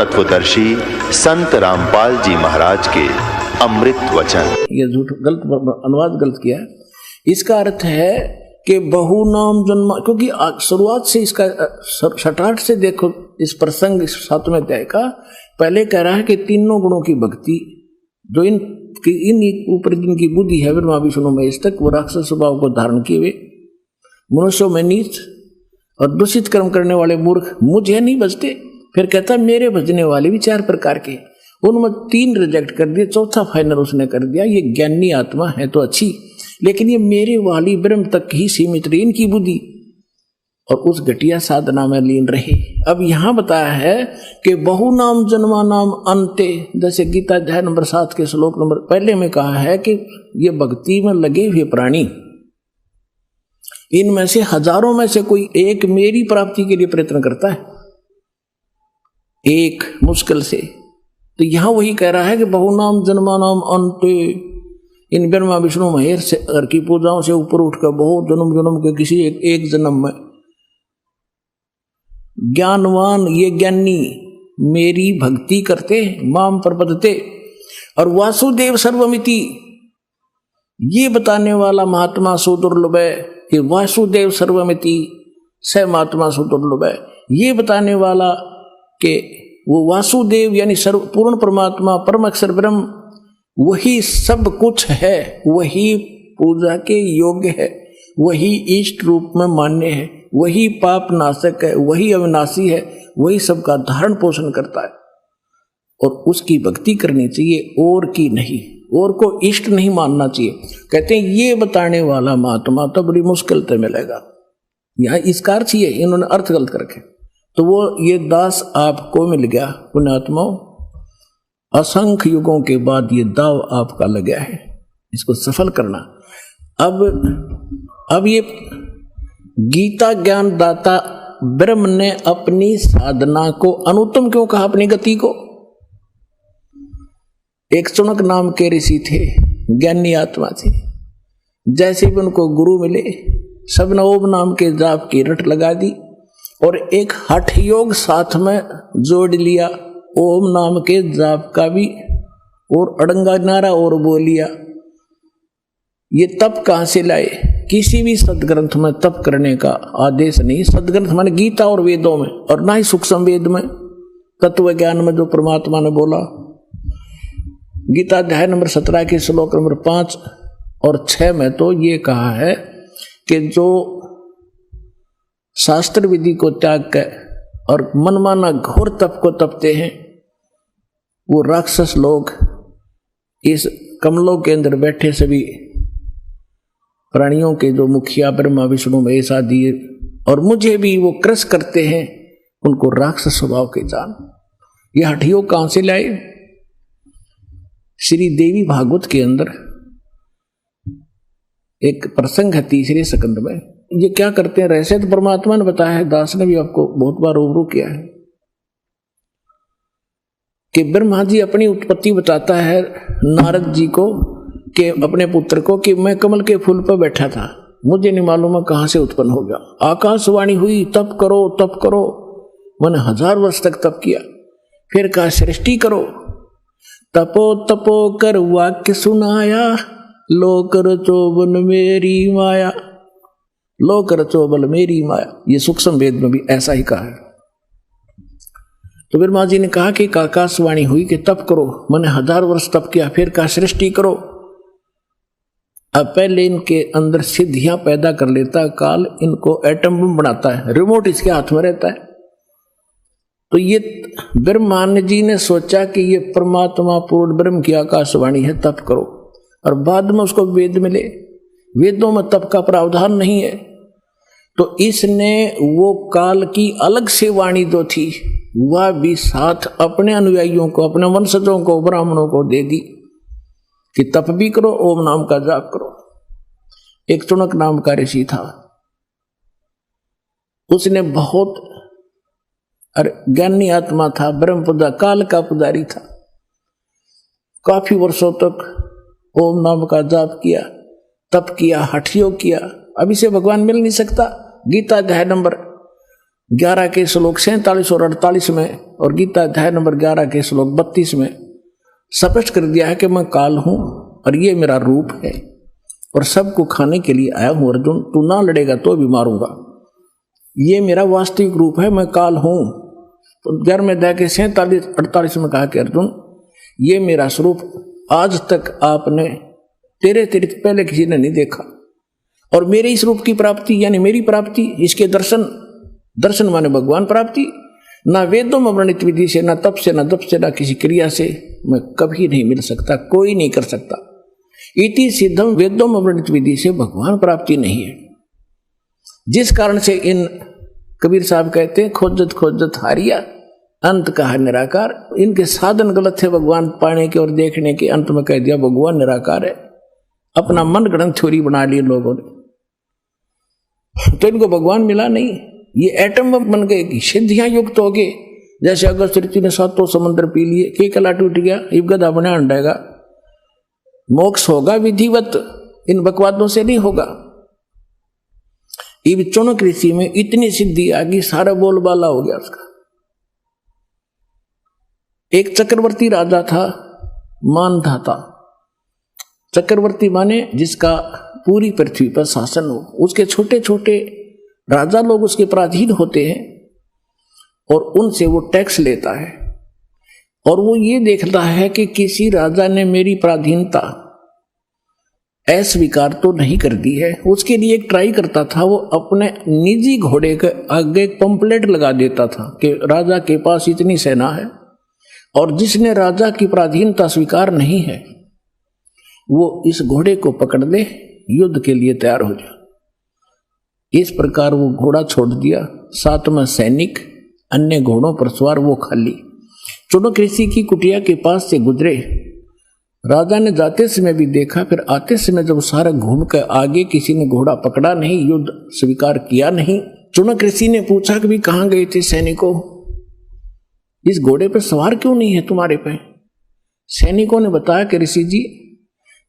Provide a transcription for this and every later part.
तत्वदर्शी संत रामपाल जी महाराज के अमृत वचन। ये झूठ गलत अनुवाद गलत किया है। इसका अर्थ है कि बहु नाम जन्मा, क्योंकि शुरुआत से इसका सटाहट से देखो इस प्रसंग 7वें अध्याय का, पहले कह रहा है कि तीनों गुणों की भक्ति जो इन ऊपर जिनकी बुद्धि है ब्रह्मा विष्णु महेश तक, वो राक्षस स्वभाव को धारण किए हुए मनुष्यों में नीच और दूषित कर्म करने वाले मूर्ख मुझे नहीं बचते। फिर कहता मेरे भजने वाले भी 4 प्रकार के, उनमें 3 रिजेक्ट कर दिए, चौथा फाइनल उसने कर दिया। ये ज्ञानी आत्मा है तो अच्छी, लेकिन ये मेरे वाली ब्रह्म तक ही सीमित रही इनकी बुद्धि और उस घटिया साधना में लीन रहे। अब यहां बताया है कि बहु नाम जन्मा नाम अंते, जैसे गीता अध्याय नंबर 7 के श्लोक नंबर पहले में कहा है कि ये भक्ति में लगे हुए प्राणी, इनमें से हजारों में से कोई एक मेरी प्राप्ति के लिए प्रयत्न करता है, एक मुश्किल से। तो यहां वही कह रहा है कि बहु नाम जन्मा नाम अंते, इन ब्रह्मा विष्णु महेश से की पूजाओं से ऊपर उठकर बहुत जन्म जन्म के किसी एक जन्म में ज्ञानवान, ये ज्ञानी मेरी भक्ति करते माम प्रपद्यते, और वासुदेव सर्वमिति, ये बताने वाला महात्मा सुदुर्लभ है कि वासुदेव सर्वमिति स महात्मा सुदुर्लभ है। ये बताने वाला कि वो वासुदेव यानी सर्व पूर्ण परमात्मा परम अक्षर ब्रह्म वही सब कुछ है, वही पूजा के योग्य है, वही इष्ट रूप में मान्य है, वही पाप नाशक है, वही अविनाशी है, वही सबका धारण पोषण करता है और उसकी भक्ति करनी चाहिए और की नहीं, और को इष्ट नहीं मानना चाहिए। कहते हैं ये बताने वाला महात्मा तो बड़ी मुश्किल से मिलेगा। यहाँ इसका अर्थ ही है, इन्होंने अर्थ गलत करके, तो वो ये दास आपको मिल गया पुण्यात्माओं, असंख्य युगों के बाद ये दाव आपका लगा है, इसको सफल करना। अब ये गीता ज्ञान दाता ब्रह्म ने अपनी साधना को अनुत्तम क्यों कहा, अपनी गति को। एक चुनक नाम के ऋषि थे, ज्ञानी आत्मा थे, जैसे भी उनको गुरु मिले सबने ओम नाम के जाप की रट लगा दी और एक हठ योग साथ में जोड़ लिया, ओम नाम के जाप का भी और अड़ंगा नारा और बोल लिया। ये तप कहां से लाए? किसी भी सदग्रंथ में तप करने का आदेश नहीं, सदग्रंथ माने गीता और वेदों में, और ना ही सूक्ष्म वेद में तत्व ज्ञान में जो परमात्मा ने बोला। गीता अध्याय नंबर 17 के श्लोक नंबर 5 और 6 में तो ये कहा है कि जो शास्त्र विधि को त्याग कर और मनमाना घोर तप को तपते हैं, वो राक्षस लोग इस कमलों के अंदर बैठे सभी प्राणियों के जो मुखिया ब्रह्मा विष्णु महेश आदि और मुझे भी वो क्रस करते हैं, उनको राक्षस स्वभाव के जान। ये हठयोग कहां से लाए? श्री देवी भागवत के अंदर एक प्रसंग है 3रे स्कंद में। ये क्या करते हैं रहस्य तो परमात्मा ने बताया है, दास ने भी आपको बहुत बार रूबरू किया है कि ब्रह्मा जी अपनी उत्पत्ति बताता है नारद जी को कि अपने पुत्र को कि मैं कमल के फूल पर बैठा था, मुझे नहीं मालूम है कहां से उत्पन्न हो गया। आकाशवाणी हुई तप करो तप करो, मैंने 1000 वर्ष तक तप किया। फिर कहा सृष्टि करो, तपो तपो कर वाक्य सुनाया, लोक रचोबल मेरी माया, लोक रचोबल मेरी माया। ये सूक्ष्म वेद में भी ऐसा ही कहा है। तो ब्रह्मा जी ने कहा कि आकाशवाणी हुई कि तप करो, मैंने 1000 वर्ष तप किया। फिर कहा सृष्टि करो। अब पहले इनके अंदर सिद्धियां पैदा कर लेता है काल, इनको एटम बम बनाता है, रिमोट इसके हाथ में रहता है। तो ये ब्रह्मा जी ने सोचा कि ये परमात्मा पूर्ण ब्रह्म की आकाशवाणी है, तप करो। और बाद में उसको वेद मिले, वेदों में तप का प्रावधान नहीं है, तो इसने वो काल की अलग से वाणी जो थी वह भी साथ अपने अनुयायियों को, अपने वंशजों को, ब्राह्मणों को दे दी कि तप भी करो, ओम नाम का जाप करो। एक चुनक नाम का ऋषि था, उसने बहुत ज्ञानी आत्मा था, ब्रह्म पूजा काल का पुजारी था, काफी वर्षों तक ओम नाम का जाप किया, तप किया, हठ योग किया। अब इसे भगवान मिल नहीं सकता। गीता अध्याय नंबर 11 के श्लोक 47 और 48 में और गीता अध्याय नंबर 11 के श्लोक 32 में स्पष्ट कर दिया है कि मैं काल हूं और ये मेरा रूप है और सबको खाने के लिए आया हूं। अर्जुन, तू ना लड़ेगा तो भी मारूंगा। ये मेरा वास्तविक रूप है, मैं काल हूं। तो 11वें अध्याय के 47-48 में कहा कि अर्जुन, ये मेरा स्वरूप आज तक आपने तेरे पहले किसी ने नहीं देखा। और मेरे इस रूप की प्राप्ति यानी मेरी प्राप्ति, इसके दर्शन माने भगवान प्राप्ति, ना वेदों में वर्णित विधि से, ना तप से, ना जप से, ना किसी क्रिया से मैं कभी नहीं मिल सकता, कोई नहीं कर सकता। इति सिद्धम, वेदों में वर्णित विधि से भगवान प्राप्ति नहीं है। जिस कारण से इन कबीर साहब कहते हैं खोजत खोजत हारिया, अंत कहा निराकार। इनके साधन गलत थे भगवान पाने के और देखने के, अंत में कह दिया भगवान निराकार है। अपना मन गढ़ंत थ्योरी बना ली लोगों ने, तो इनको भगवान मिला नहीं। ये एटम बम बन गए, सिद्धियां युक्त हो गए। जैसे अगस्त ऋषि ने 7 समंदर पी लिए, के कला टूट गया, इब गदा बना अंडेगा। मोक्ष होगा विधिवत, इन बकवादों से नहीं होगा। इब चौनक ऋषि में इतनी सिद्धि आ गई, सारा बोलबाला हो गया उसका। एक चक्रवर्ती राजा था, मानधाता। चक्रवर्ती माने जिसका पूरी पृथ्वी पर शासन हो। उसके छोटे छोटे राजा लोग उसके पराधीन होते हैं और उनसे वो टैक्स लेता है। और वो ये देखता है कि किसी राजा ने मेरी पराधीनता अस्वीकार तो नहीं कर दी है। उसके लिए एक ट्राई करता था, वो अपने निजी घोड़े के आगे एक पंपलेट लगा देता था कि राजा के पास इतनी सेना है और जिसने राजा की पराधीनता स्वीकार नहीं है वो इस घोड़े को पकड़ ले, युद्ध के लिए तैयार हो जा। इस प्रकार वो घोड़ा छोड़ दिया, साथ में सैनिक, अन्य घोड़ों पर सवार, वो खाली। चौनक ऋषि की कुटिया के पास से गुजरे। राजा ने जाते समय भी देखा, फिर आते समय जब सारा घूम कर आगे किसी ने घोड़ा पकड़ा नहीं, युद्ध स्वीकार किया नहीं। चौनक ऋषि ने पूछा कि भी कहाँ गए थे सैनिकों, इस घोड़े पर सवार क्यों नहीं है तुम्हारे पे? सैनिकों ने बताया कि ऋषि जी,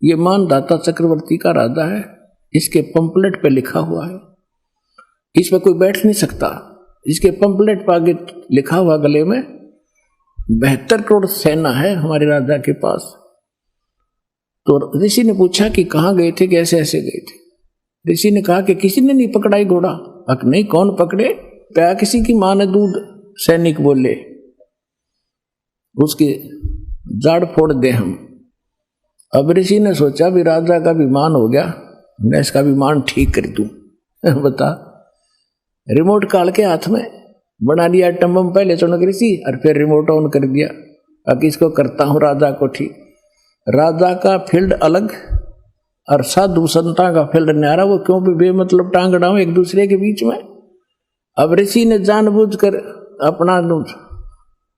ये मानधाता चक्रवर्ती का राजा है, इसके पंपलेट पे लिखा हुआ है, इस पर कोई बैठ नहीं सकता। इसके पंपलेट पर आगे लिखा हुआ गले में 72 करोड़ सेना है हमारे राजा के पास। तो ऋषि ने पूछा कि कहाँ गए थे, कैसे ऐसे गए थे? ऋषि ने कहा कि किसी ने नहीं पकड़ाई घोड़ा। अक नहीं, कौन पकड़े? क्या किसी की मां ने दूध? सैनिक बोले, उसकी जाड़ फोड़ दे हम। अब ऋषि ने सोचा भी राजा का विमान हो गया, मैं इसका विमान ठीक कर दूं। बता, रिमोट काल के हाथ में बना लिया एटम बम पहले चौनक ऋषि, और फिर रिमोट ऑन कर दिया। अब इसको करता हूं राजा को ठीक। राजा का फील्ड अलग और साधु संता का फील्ड न्यारा, वो क्यों भी बेमतलब टांग अड़ाऊं एक दूसरे के बीच में। अब ऋषि ने जानबूझकर अपना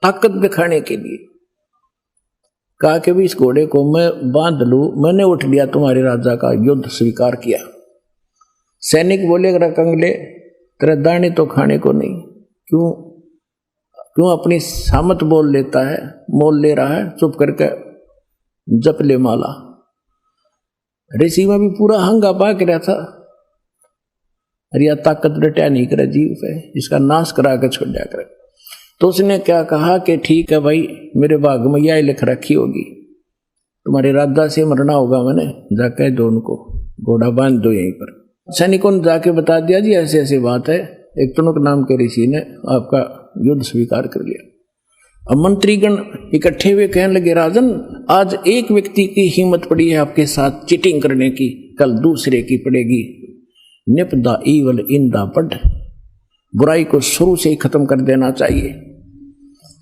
ताकत दिखाने के लिए कहा कि भी इस घोड़े को मैं बांध लूं, मैंने उठ लिया तुम्हारे राजा का युद्ध स्वीकार किया। सैनिक बोले, कंगले तेरा दाने तो खाने को नहीं, क्यों अपनी सामत बोल लेता है, मोल ले रहा है, चुप करके जप ले माला। ऋषि में भी पूरा हंगा पाक रहा था, अरे यह ताकत रटा नहीं करे जीव पे, इसका नाश करा कर छोड़ दिया करे। तो उसने क्या कहा कि ठीक है भाई, मेरे भाग में यह लिख रखी होगी, तुम्हारे राजा से मरना होगा, मैंने जाके दो उनको घोड़ा बांध दो यहीं पर। सैनिकों ने जाके बता दिया जी ऐसे ऐसी बात है, एक चौनक नाम के ऋषि ने आपका युद्ध स्वीकार कर लिया। अब मंत्रीगण इकट्ठे हुए कहने लगे, राजन आज एक व्यक्ति की हिम्मत पड़ी है आपके साथ चीटिंग करने की, कल दूसरे की पड़ेगी। निपदा ईवल इंदा पढ़, बुराई को शुरू से ही खत्म कर देना चाहिए।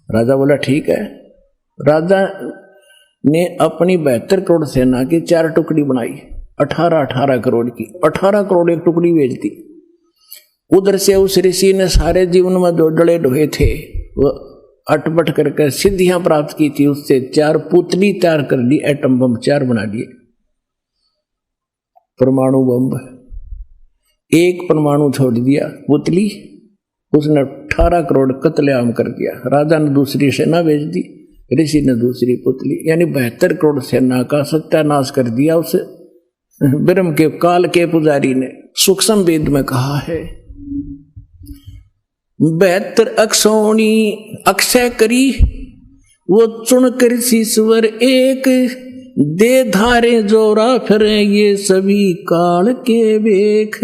राजा बोला ठीक है। राजा ने अपनी 72 करोड़ सेना की 4 टुकड़ी बनाई, 18 करोड़ की, 18 करोड़ एक टुकड़ी भेज दी। उधर से उस ऋषि ने सारे जीवन में जो डले ढोए थे वो अटपट करके सिद्धियां प्राप्त की थी, उससे 4 पुतली तैयार कर ली, एटम बम 4 बना दिए, परमाणु बम। एक परमाणु छोड़ दिया पुतली, उसने 18 करोड़ कत्लेआम कर दिया। राजा ने दूसरी सेना भेज दी, ऋषि ने दूसरी पुतली, यानी 72 करोड़ सेना का सत्यानाश कर दिया उस ब्रह्म के काल के पुजारी ने। सूक्ष्म वेद में कहा है, 72 अक्षौणी अक्षय करी, वो चुन कर शीश्वर एक, दे धारे जोरा फिर ये सभी काल के बेख।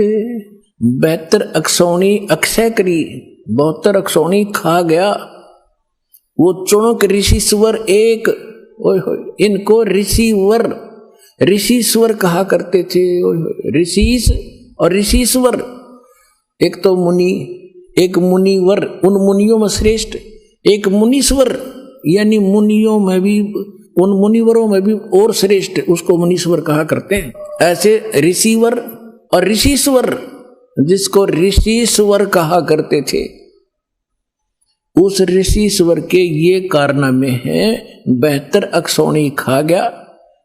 72 अक्षौणी अक्षय करी, 72 अक्षौणी खा गया, वो चुनक ऋषिश्वर एक। ओए होए, इनको ऋषिवर ऋषिश्वर कहा करते थे। ऋषिस और ऋषिश्वर, एक तो मुनि, एक मुनिवर, उन मुनियों में श्रेष्ठ, एक मुनीश्वर यानी मुनियों में भी, उन मुनिवरों में भी और श्रेष्ठ, उसको मुनीश्वर कहा करते हैं। ऐसे ऋषिवर और ऋषिश्वर, जिसको ऋषिश्वर कहा करते थे, उस ऋषिश्वर के ये कारनामे हैं। 72 अक्षौणी खा गया,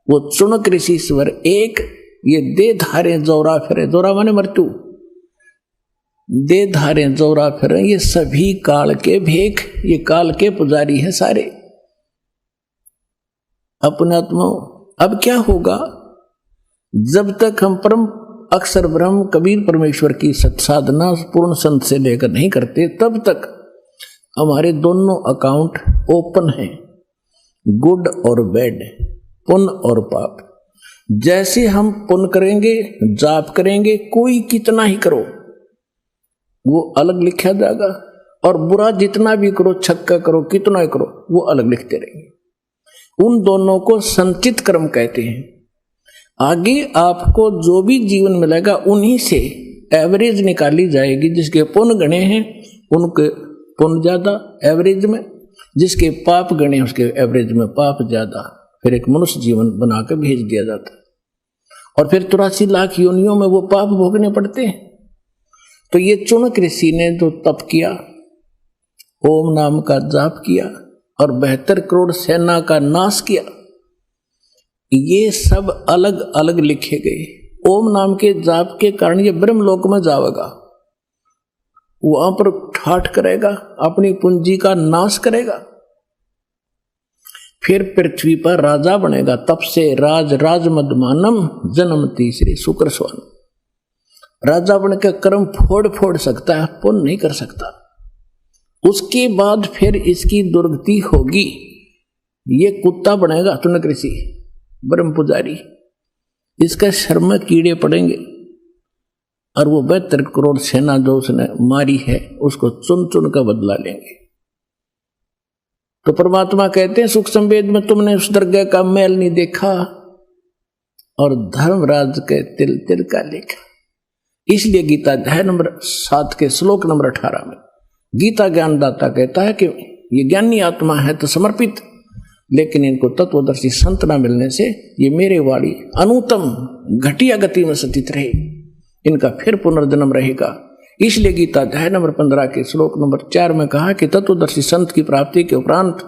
वो चुनक ऋषिश्वर एक, ये दे धारे जोरा फिरे, जोरा माने मृत्यु, दे धारे जोरा फिरे, ये सभी काल के भेख, ये काल के पुजारी हैं सारे अपने आत्मा। अब क्या होगा, जब तक हम परम अक्षर ब्रह्म कबीर परमेश्वर की सत्साधना पूर्ण संत से लेकर नहीं करते, तब तक हमारे दोनों अकाउंट ओपन हैं, गुड और बैड, पुण्य और पाप। जैसे हम पुण्य करेंगे, जाप करेंगे, कोई कितना ही करो वो अलग लिखा जाएगा, और बुरा जितना भी करो, छक्का करो, कितना ही करो, वो अलग लिखते रहेंगे। उन दोनों को संचित कर्म कहते हैं। आगे आपको जो भी जीवन मिलेगा उन्हीं से एवरेज निकाली जाएगी। जिसके पुण्य गणे हैं उनके पुण्य ज्यादा एवरेज में, जिसके पाप गणे उसके एवरेज में पाप ज्यादा, फिर एक मनुष्य जीवन बनाकर भेज दिया जाता है, और फिर 83 लाख योनियों में वो पाप भोगने पड़ते हैं। तो ये चुनक ऋषि ने जो तप किया, ओम नाम का जाप किया और 72 करोड़ सेना का नाश किया, ये सब अलग अलग लिखे गए। ओम नाम के जाप के कारण ये ब्रह्मलोक में जाएगा, वहां पर ठाठ करेगा, अपनी पूंजी का नाश करेगा, फिर पृथ्वी पर राजा बनेगा। तप से राज राजमदमानम जन्म तीसरे शुक्र स्वान, राजा बनकर कर्म फोड़ फोड़ सकता है, पुण्य नहीं कर सकता। उसके बाद फिर इसकी दुर्गति होगी, ये कुत्ता बनेगा चुनक ऋषि ब्रह्म पुजारी, इसका शर्म में कीड़े पड़ेंगे, और वो 72 करोड़ सेना जो उसने मारी है उसको चुन चुन का बदला लेंगे। तो परमात्मा कहते हैं सुख संवेद में तुमने उस दरगाह का मैल नहीं देखा, और धर्मराज के तिल तिल का लेखा। इसलिए गीता अध्याय नंबर 7 के श्लोक नंबर 18 में गीता ज्ञानदाता कहता है कि ये ज्ञानी आत्मा है तो समर्पित, लेकिन इनको तत्वदर्शी संत न मिलने से ये मेरे वाणी अनुतम घटिया गति में स्थित रहे, इनका फिर पुनर्जन्म रहेगा। इसलिए गीता अध्याय नंबर 15 के श्लोक नंबर 4 में कहा कि तत्वदर्शी संत की प्राप्ति के उपरांत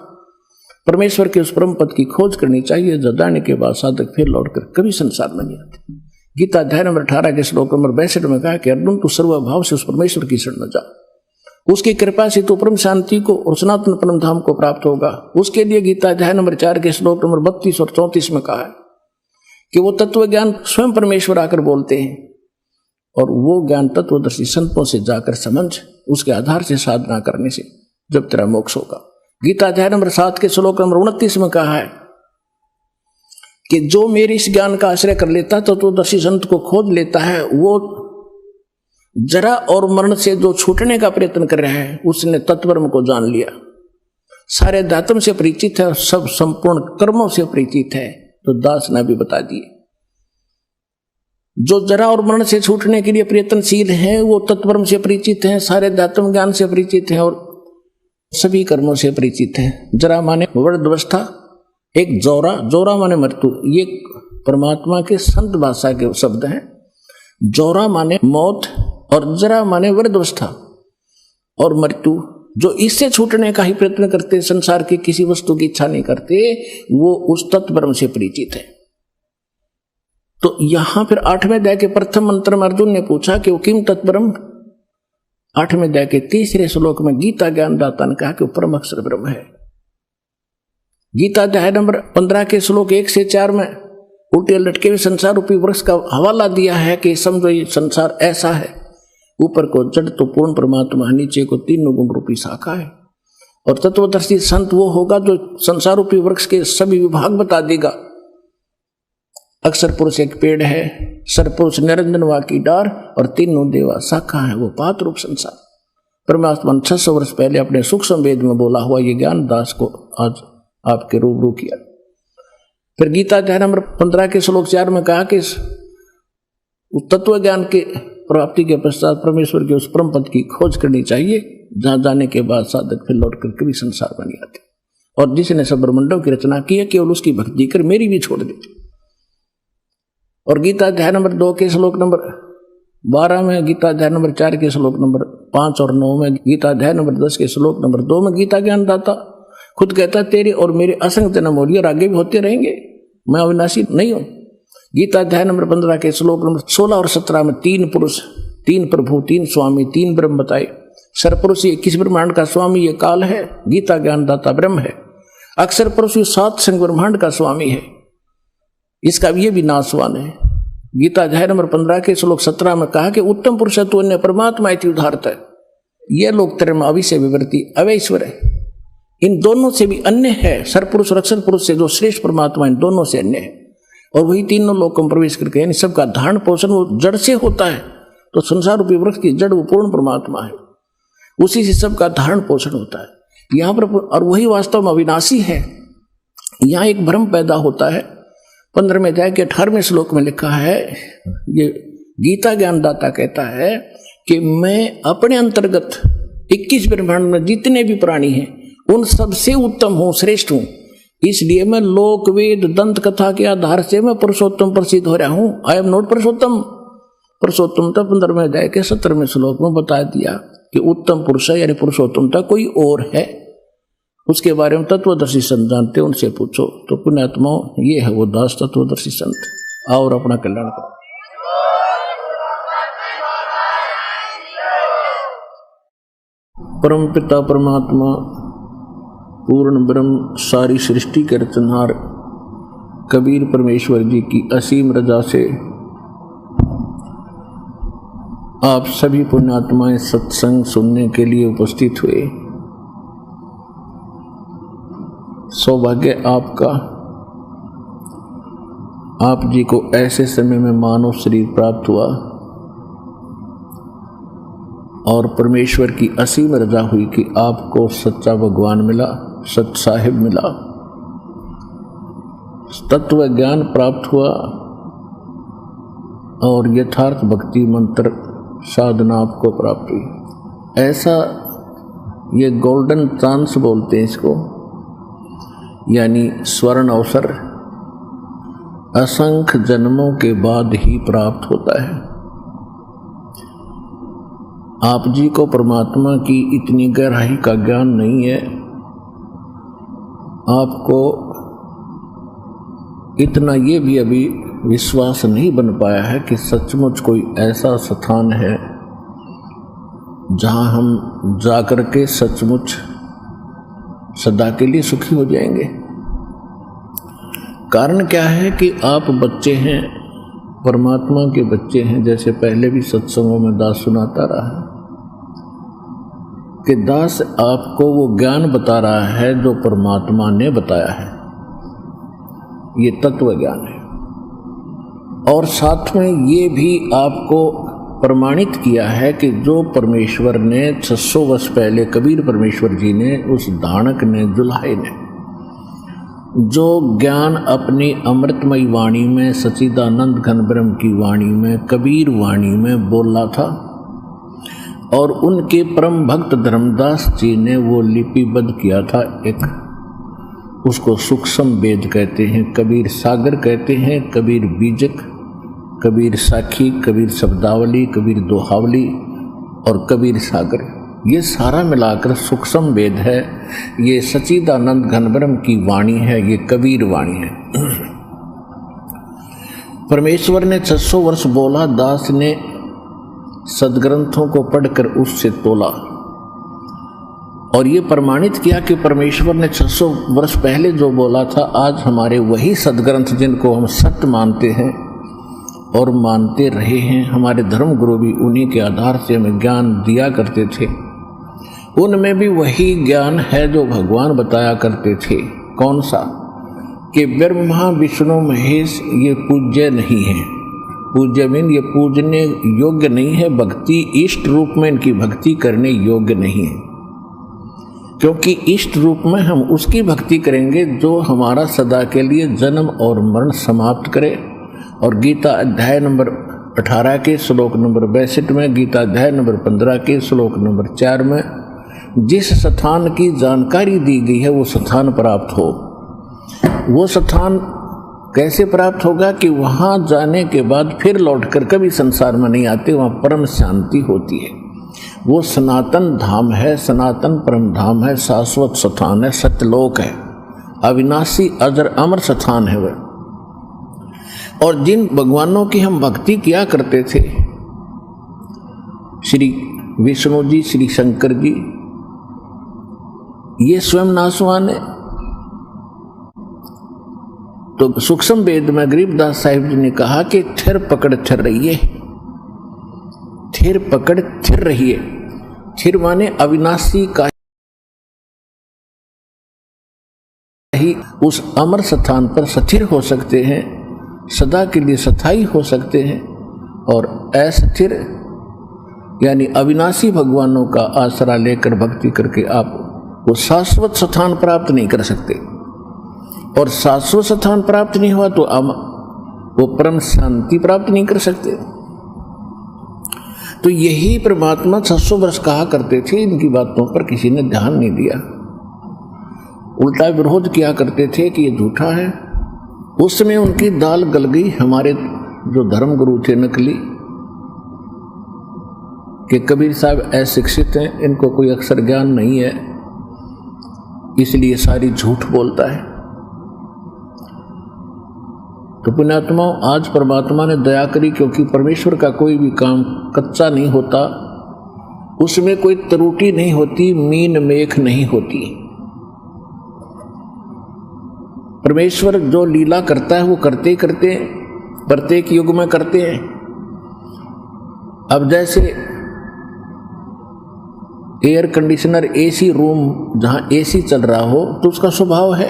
परमेश्वर के उस परम पद की खोज करनी चाहिए, जो जानने के बाद साधक फिर लौटकर कभी संसार में नहीं आते। गीता अध्याय नंबर 18 के श्लोक नंबर 62 में कहा कि अर्जुन तू सर्वभाव से उस परमेश्वर की शरण में जा, उसकी कृपा से तो परम शांति को और सनातन परम धाम को प्राप्त होगा। उसके लिए गीता अध्याय नंबर 4 के श्लोक नंबर 32 और 34 में कहा है कि वो तत्व ज्ञान स्वयं परमेश्वर आकर बोलते हैं, और वो ज्ञान तत्वदर्शी संतों से जाकर समझ, उसके आधार से साधना करने से जब तेरा मोक्ष होगा। गीता अध्याय नंबर 7 के श्लोक नंबर 29 में कहा है कि जो मेरे इस ज्ञान का आश्रय कर लेता, तत्वदर्शी संत को खोज लेता है, वो जरा और मरण से जो छूटने का प्रयत्न कर रहा है, उसने तत्वब्रह्म को जान लिया, सारे दातम से परिचित है, सब संपूर्ण कर्मों से परिचित है। तो दास ने भी बता दिए, जो जरा और मरण से छूटने के लिए प्रयत्नशील हैं, वो तत्वब्रह्म से परिचित हैं, सारे दातम ज्ञान से परिचित हैं, और सभी कर्मों से परिचित हैं। जरा माने वृद्धावस्था, एक जोरा, जोरा माने मृत्यु, ये परमात्मा के संत भाषा के शब्द हैं। जोरा माने मौत और जरा माने वृद्धावस्था और मृत्यु। जो इससे छूटने का ही प्रयत्न करते, संसार की किसी वस्तु की इच्छा नहीं करते, वो उस तत्वब्रह्म से परिचित है। तो यहां फिर 8वें अध्याय के प्रथम मंत्र में अर्जुन ने पूछा कि वो किम तत्वब्रह्म। 8वें अध्याय के 3रे श्लोक में गीता ज्ञानदाता ने कहा कि वो परम अक्षर ब्रह्म है। गीता अध्याय नंबर 15 के श्लोक 1 से 4 में उल्टे लटके हुए संसार रूपी वृक्ष का हवाला दिया है कि समझो ये संसार ऐसा है, ऊपर को जड़ तो पूर्ण परमात्मा, नीचे को तीनों गुण रूपी शाखा है। और तत्वदर्शी संत वो होगा जो संसार रूपी वृक्ष के सभी विभाग बता देगा। अक्षर पुरुष एक पेड़ है, सरपुरुष निरंजन वा की डार और तीनों देवा शाखा है, वो पात रूप संसार। परमात्मा ने 600 वर्ष पहले अपने सूक्ष्म वेद में बोला हुआ ये ज्ञान दास को आज आपके रूबरू किया। फिर गीता अध्याय नंबर 15 के श्लोक 4 में कहा कि तत्व ज्ञान के प्राप्ति के पश्चात परमेश्वर के उस परम पद की खोज करनी चाहिए, जहां जाने के बाद साधक फिर लौट कर कभी संसार बन जाते। और जिसने सब ब्रह्मांडों की रचना की है केवल उसकी भक्ति कर मेरी भी छोड़ दे। और गीता अध्याय नंबर 2 के श्लोक नंबर 12 में, गीता अध्याय नंबर 4 के श्लोक नंबर 5 और 9 में, गीता अध्याय नंबर 10 के श्लोक नंबर 2 में गीता ज्ञान दाता खुद कहता है तेरे और मेरे असंग जन्म हो लिए और आगे भी होते रहेंगे, मैं अविनाशी नहीं हूं। गीता अध्याय नंबर 15 के श्लोक नंबर 16 और 17 में 3 पुरुष, 3 प्रभु, 3 स्वामी, 3 ब्रह्म बताए। सरपुरुष ये किस ब्रह्मांड का स्वामी, ये काल है, गीता ज्ञान दाता ब्रह्म है। अक्षर पुरुष 7 संग ब्रह्मांड का स्वामी है, इसका ये भी नाशवान है। गीता अध्याय नंबर 15 के श्लोक 17 में कहा कि उत्तम पुरुष तो अन्य परमात्मा इति उदाहरत है। यह लोग term अविषय विवृत्ति अवैश्वर है, इन दोनों से भी अन्य है। सरपुरुष और अक्षर पुरुष से जो श्रेष्ठ परमात्मा इन दोनों से अन्य है। और वही तीनों लोगों में प्रवेश करके यानी सबका धारण पोषण वो जड़ से होता है। तो संसार रूपी वृक्ष की जड़ वो पूर्ण परमात्मा है, उसी से सबका धारण पोषण होता है यहाँ पर। और वही वास्तव में अविनाशी है। यहाँ एक भ्रम पैदा होता है। 15वें अध्याय के 18वें श्लोक में लिखा है, ये गीता ज्ञानदाता कहता है कि मैं अपने अंतर्गत 21 ब्रह्मांड में जितने भी प्राणी हैं उन सबसे उत्तम हूँ, श्रेष्ठ हूँ। इसलिए मैं लोक वेद दंत कथा के आधार से मैं पुरुषोत्तम प्रसिद्ध हो रहा हूँ। आई एम नॉट पुरुषोत्तम। पुरुषोत्तमता 15वें अध्याय के 17वें श्लोक में बता दिया कि उत्तम पुरुष है यानी पुरुषोत्तमता कोई और है। उसके बारे में तत्वदर्शी संत जानते, उनसे पूछो। तो पुण्यात्माओं ये है वो दास तत्वदर्शी संत। और अपना कल्याण करो। परम पिता परमात्मा पूर्ण ब्रह्म सारी सृष्टि के रचनहार कबीर परमेश्वर जी की असीम रजा से आप सभी पुण्यात्माएं सत्संग सुनने के लिए उपस्थित हुए। सौभाग्य आपका, आप जी को ऐसे समय में मानव शरीर प्राप्त हुआ और परमेश्वर की असीम रजा हुई कि आपको सच्चा भगवान मिला, सच साहिब मिला, तत्व ज्ञान प्राप्त हुआ और यथार्थ भक्ति मंत्र साधना आपको प्राप्त हुई। ऐसा ये गोल्डन चांस बोलते हैं इसको, यानी स्वर्ण अवसर असंख्य जन्मों के बाद ही प्राप्त होता है। आप जी को परमात्मा की इतनी गहराई का ज्ञान नहीं है, आपको इतना ये भी अभी विश्वास नहीं बन पाया है कि सचमुच कोई ऐसा स्थान है जहां हम जाकर के सचमुच सदा के लिए सुखी हो जाएंगे। कारण क्या है कि आप बच्चे हैं, परमात्मा के बच्चे हैं। जैसे पहले भी सत्संगों में दास सुनाता रहा है कि दास आपको वो ज्ञान बता रहा है जो परमात्मा ने बताया है, ये तत्व ज्ञान है। और साथ में ये भी आपको प्रमाणित किया है कि जो परमेश्वर ने 600 वर्ष पहले कबीर परमेश्वर जी ने, उस दानक ने, जुल्हाई ने जो ज्ञान अपनी अमृतमयी वाणी में, सच्चिदानंद घन ब्रह्म की वाणी में, कबीर वाणी में बोला था और उनके परम भक्त धर्मदास जी ने वो लिपिबद्ध किया था। एक उसको सूक्ष्म वेद कहते हैं, कबीर सागर कहते हैं, कबीर बीजक, कबीर साखी, कबीर शब्दावली, कबीर दोहावली और कबीर सागर। ये सारा मिलाकर सूक्ष्म वेद है। ये सच्चिदानंद घन ब्रह्म की वाणी है, ये कबीर वाणी है। परमेश्वर ने 600 वर्ष बोला, दास ने सदग्रंथों को पढ़कर उससे तोला और ये प्रमाणित किया कि परमेश्वर ने 600 वर्ष पहले जो बोला था, आज हमारे वही सदग्रंथ जिनको हम सत्य मानते हैं और मानते रहे हैं। हमारे धर्म गुरु भी उन्हीं के आधार से हमें ज्ञान दिया करते थे। उनमें भी वही ज्ञान है जो भगवान बताया करते थे। कौन सा? कि ब्रह्मा विष्णु महेश ये पूज्य नहीं है। पूज्य मीन ये पूजने योग्य नहीं है, भक्ति इष्ट रूप में इनकी भक्ति करने योग्य नहीं है। क्योंकि इष्ट रूप में हम उसकी भक्ति करेंगे जो हमारा सदा के लिए जन्म और मरण समाप्त करे। और गीता अध्याय नंबर 18 के श्लोक नंबर 62 में, गीता अध्याय नंबर 15 के श्लोक नंबर 4 में जिस स्थान की जानकारी दी गई है वो स्थान प्राप्त हो। वो स्थान कैसे प्राप्त होगा? कि वहाँ जाने के बाद फिर लौटकर कभी संसार में नहीं आते, वहाँ परम शांति होती है। वो सनातन धाम है, सनातन परम धाम है, शाश्वत स्थान है, सत्यलोक है, अविनाशी अजर अमर स्थान है वह। और जिन भगवानों की हम भक्ति किया करते थे, श्री विष्णु जी, श्री शंकर जी, ये स्वयं नासवान है। तो सूक्ष्म वेद में गरीबदास साहिब जी ने कहा कि थिर पकड़ थिर रहिए, थिर पकड़ थिर रहिए। थिर माने अविनाशी का ही उस अमर स्थान पर स्थिर हो सकते हैं, सदा के लिए स्थायी हो सकते हैं। और अस्थिर यानी अविनाशी भगवानों का आसरा लेकर भक्ति करके आप वो शाश्वत स्थान प्राप्त नहीं कर सकते। और शाश्वत स्थान प्राप्त नहीं हुआ तो वो परम शांति प्राप्त नहीं कर सकते। तो यही परमात्मा 600 वर्ष कहा करते थे, इनकी बातों पर किसी ने ध्यान नहीं दिया, उल्टा विरोध किया करते थे कि ये झूठा है। उस समय उनकी दाल गल गई। हमारे जो धर्म गुरु थे नकली, कि कबीर साहब अशिक्षित हैं, इनको कोई अक्षर ज्ञान नहीं है, इसलिए सारी झूठ बोलता है। तो पुण्यात्मा, आज परमात्मा ने दया करी, क्योंकि परमेश्वर का कोई भी काम कच्चा नहीं होता, उसमें कोई त्रुटि नहीं होती, मीन मेख नहीं होती। परमेश्वर जो लीला करता है वो करते ही करते हैं, प्रत्येक युग में करते हैं। अब जैसे एयर कंडीशनर, एसी रूम जहां एसी चल रहा हो तो उसका स्वभाव है।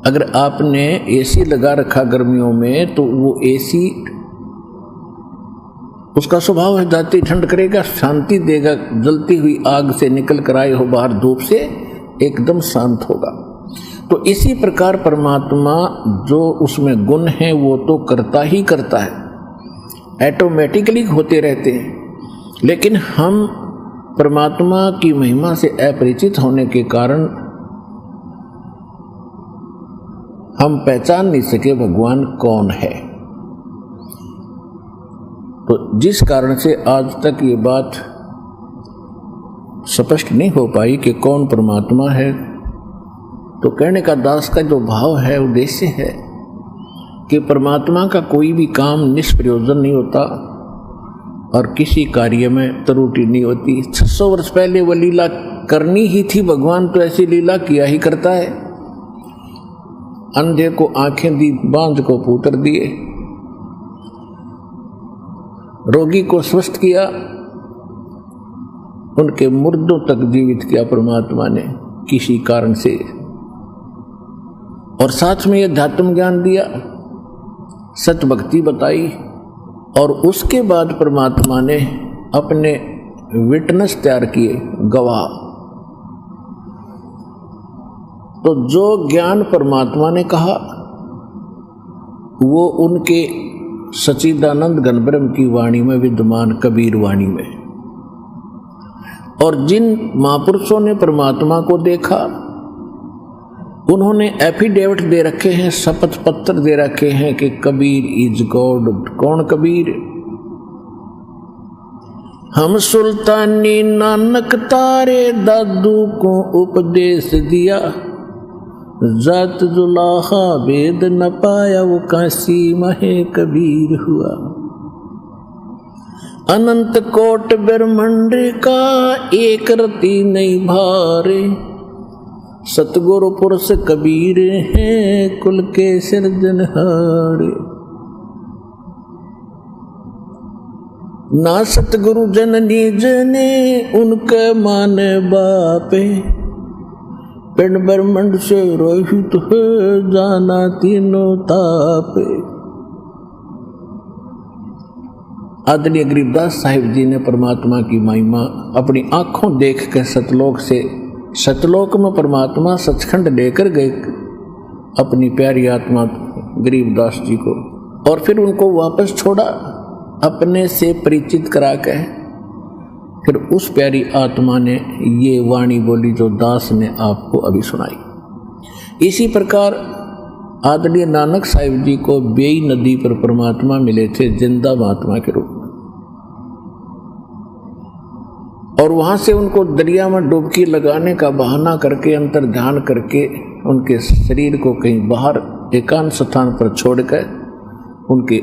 अगर आपने एसी लगा रखा गर्मियों में तो वो एसी, उसका स्वभाव है जाते ठंड करेगा, शांति देगा। जलती हुई आग से निकल कर आए हो बाहर धूप से, एकदम शांत होगा। तो इसी प्रकार परमात्मा जो उसमें गुण है वो तो करता ही करता है, ऑटोमेटिकली होते रहते हैं। लेकिन हम परमात्मा की महिमा से अपरिचित होने के कारण हम पहचान नहीं सके भगवान कौन है। तो जिस कारण से आज तक ये बात स्पष्ट नहीं हो पाई कि कौन परमात्मा है। तो कहने का दास का जो भाव है, उद्देश्य है कि परमात्मा का कोई भी काम निष्प्रयोजन नहीं होता और किसी कार्य में त्रुटि नहीं होती। 600 वर्ष पहले वो लीला करनी ही थी, भगवान तो ऐसी लीला किया ही करता है। अंधे को आंखें दी, बांझ को पुत्र दिए, रोगी को स्वस्थ किया, उनके मुर्दों तक जीवित किया परमात्मा ने किसी कारण से। और साथ में अध्यात्म ज्ञान दिया, सत भक्ति बताई। और उसके बाद परमात्मा ने अपने विटनेस तैयार किए, गवाह। तो जो ज्ञान परमात्मा ने कहा वो उनके सच्चिदानंद घन ब्रह्म की वाणी में विद्यमान, कबीर वाणी में। और जिन महापुरुषों ने परमात्मा को देखा उन्होंने एफिडेविट दे रखे हैं, शपथ पत्र दे रखे हैं कि कबीर इज गॉड। कौन कबीर? हम सुल्तानी नानक तारे दादू को उपदेश दिया, जात जुलाहा वेद न पाया वो काशी महे कबीर हुआ। अनंत कोट ब्रह्मांड का एक रति नहीं भारे, सतगुरु पुरुष कबीर हैं कुल के सिरजनहारे। ना सतगुरु जननी जने उनके माने बापे, पिंड ब्रह्मंड से रहित है जाना तीनों तापे। आदरणीय गरीबदास साहिब जी ने परमात्मा की महिमा अपनी आंखों देख कर सतलोक में परमात्मा सचखंड लेकर गए अपनी प्यारी आत्मा गरीबदास जी को, और फिर उनको वापस छोड़ा अपने से परिचित करा के। फिर उस प्यारी आत्मा ने ये वाणी बोली जो दास ने आपको अभी सुनाई। इसी प्रकार आदरणीय नानक साहिब जी को बेई नदी पर परमात्मा मिले थे जिंदा महात्मा के रूप में, और वहां से उनको दरिया में डुबकी लगाने का बहाना करके अंतर ध्यान करके उनके शरीर को कहीं बाहर एकांत स्थान पर छोड़कर उनके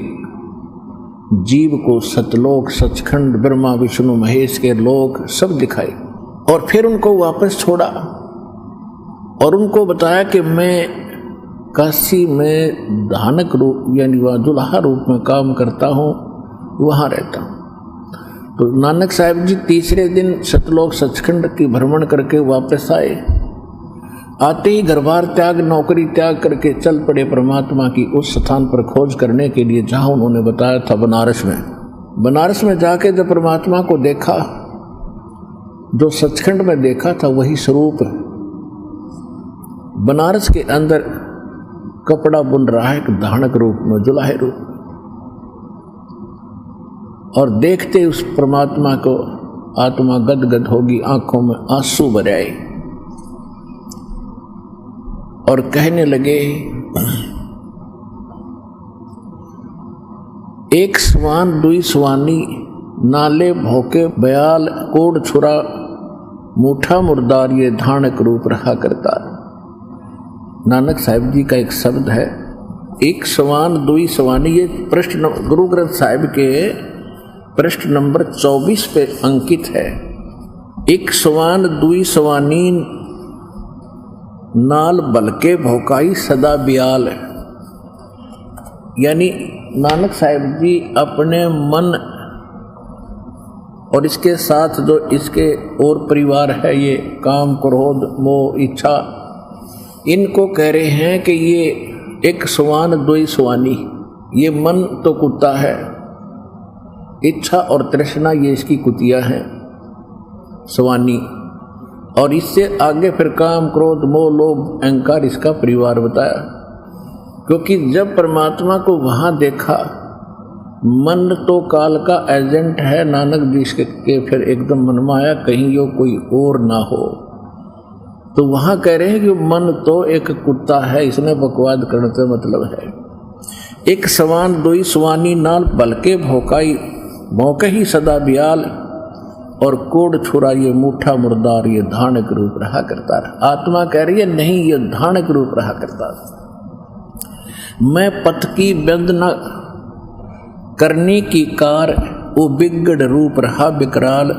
जीव को सतलोक सचखंड ब्रह्मा विष्णु महेश के लोक सब दिखाए, और फिर उनको वापस छोड़ा और उनको बताया कि मैं काशी में धानक रूप यानी दुल्हा रूप में काम करता हूँ, वहाँ रहता हूँ। तो नानक साहिब जी तीसरे दिन सतलोक सचखंड की भ्रमण करके वापस आए। आते ही घरबार त्याग नौकरी त्याग करके चल पड़े परमात्मा की उस स्थान पर खोज करने के लिए जहाँ उन्होंने बताया था बनारस में। बनारस में जाके जब परमात्मा को देखा, जो सचखंड में देखा था वही स्वरूप बनारस के अंदर कपड़ा बुन रहा है धानक रूप में, जुलाहे रूप, और देखते उस परमात्मा को आत्मा गदगद होगी, आंखों में आंसू भर आए और कहने लगे, एक स्वान दुई स्वानी नाले भोके बयाल कोड छुरा मूठा मुर्दार ये धानक रूप रहा करता। नानक साहिब जी का एक शब्द है, एक स्वान दुई स्वानी। ये प्रश्न गुरु ग्रंथ साहिब के पृष्ठ नंबर 24 पे अंकित है। एक स्वान दुई स्वानी नाल बलके भोकाई सदा बियाल। यानी नानक साहिब जी अपने मन और इसके साथ जो इसके और परिवार है, ये काम क्रोध मोह इच्छा, इनको कह रहे हैं कि ये एक स्वान दुई स्वानी। ये मन तो कुत्ता है, इच्छा और तृष्णा ये इसकी कुतिया है स्वानी, और इससे आगे फिर काम क्रोध मोह लोभ अहंकार इसका परिवार बताया। क्योंकि जब परमात्मा को वहां देखा, मन तो काल का एजेंट है, नानक जी के फिर एकदम मन में आया कहीं यो कोई और ना हो। तो वहां कह रहे हैं कि मन तो एक कुत्ता है, इसने बकवाद करने से मतलब है। एक सवान दुई सुवानी नाल बलके भोकाई भौके ही सदा बियाल, और कोड छुरा ये मूठा मुर्दार ये धानक रूप रहा करता। आत्मा कह रही है नहीं, ये धानक रूप रहा करता। मैं पथ की बंद न करने की कार, वो बिगड़ रूप रहा बिकराल।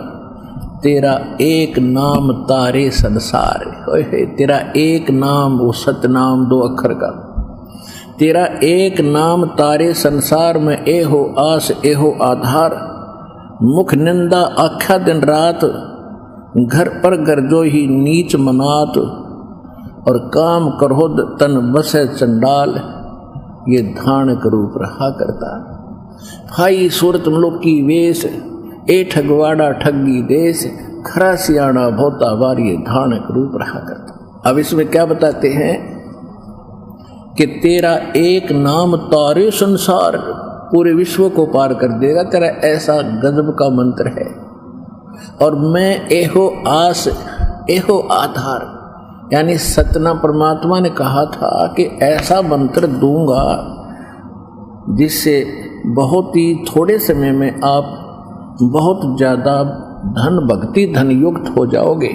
तेरा एक नाम तारे संसार, तेरा एक नाम वो सतनाम 2 अक्षर का, तेरा एक नाम तारे संसार में एहो आस एहो आधार। मुख निंदा आख्या दिन रात, घर पर गरजो ही नीच मनात। और काम क्रोध तन बसे चंडाल, ये धानक रूप रहा करता। भाई सूरत मलोक की वेश, ए ठगवाड़ा ठगी देश। खरा सियाणा भोता बार, ये धानक रूप रहा करता। अब इसमें क्या बताते हैं कि तेरा एक नाम तारे संसार, पूरे विश्व को पार कर देगा, तेरा ऐसा गजब का मंत्र है। और मैं एहो आस एहो आधार, यानी सतना परमात्मा ने कहा था कि ऐसा मंत्र दूंगा जिससे बहुत ही थोड़े समय में आप बहुत ज़्यादा धन भक्ति धन युक्त हो जाओगे।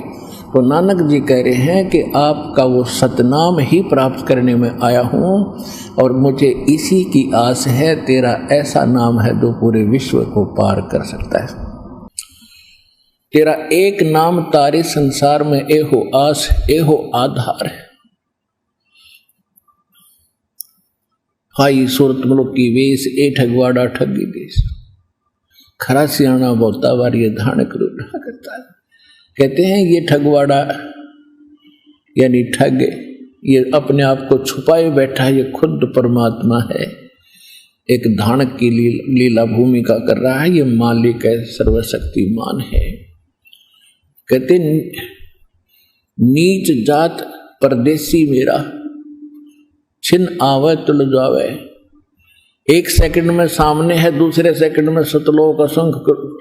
तो नानक जी कह रहे हैं कि आपका वो सतनाम ही प्राप्त करने में आया हूँ, और मुझे इसी की आस है। तेरा ऐसा नाम है जो पूरे विश्व को पार कर सकता है। तेरा एक नाम तारे संसार में एहो आस एहो आधार। हाई सूरत मुल्क की वेश, ए ठगवाड़ा ठगी देश। खरा सियाणा बोता बार ये धानक रूढ़ा करता है। कहते हैं ये ठगवाड़ा यानी ठग ये अपने आप को छुपाए बैठा है, ये खुद परमात्मा है, एक धानक की लीला भूमिका कर रहा है, ये मालिक है, सर्वशक्तिमान है। कहते नीच जात परदेसी मेरा छिन आवे तुल जावे। एक सेकंड में सामने है, दूसरे सेकंड में सतलोक असंख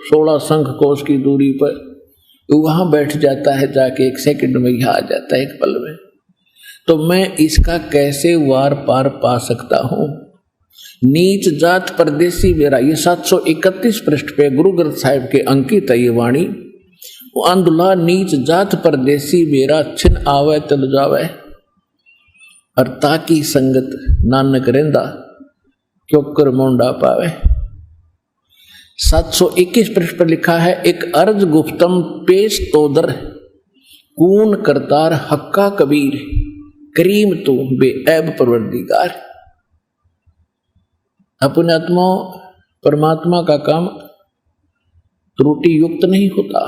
16 शंख कोश की दूरी पर वहां बैठ जाता है, जाके एक सेकंड में यहां आ जाता है, एक पल में। तो मैं इसका कैसे वार पार पा सकता हूं? नीच जात परदेसी मेरा, ये 731 पृष्ठ पे गुरु ग्रंथ साहिब के अंकित है ये वाणी। वो आंदुला नीच जात परदेसी मेरा छिन आवे तल जावे, और ताकी संगत नानक रेंदा क्यों कर मोंडा पावे। 721 पृष्ठ पर लिखा है, एक अर्ज गुप्तम पेश तोदर कून करतार हक्का कबीर करीम तू बेऐब परवरदिगार। अपने आत्मा परमात्मा का काम त्रुटि युक्त नहीं होता।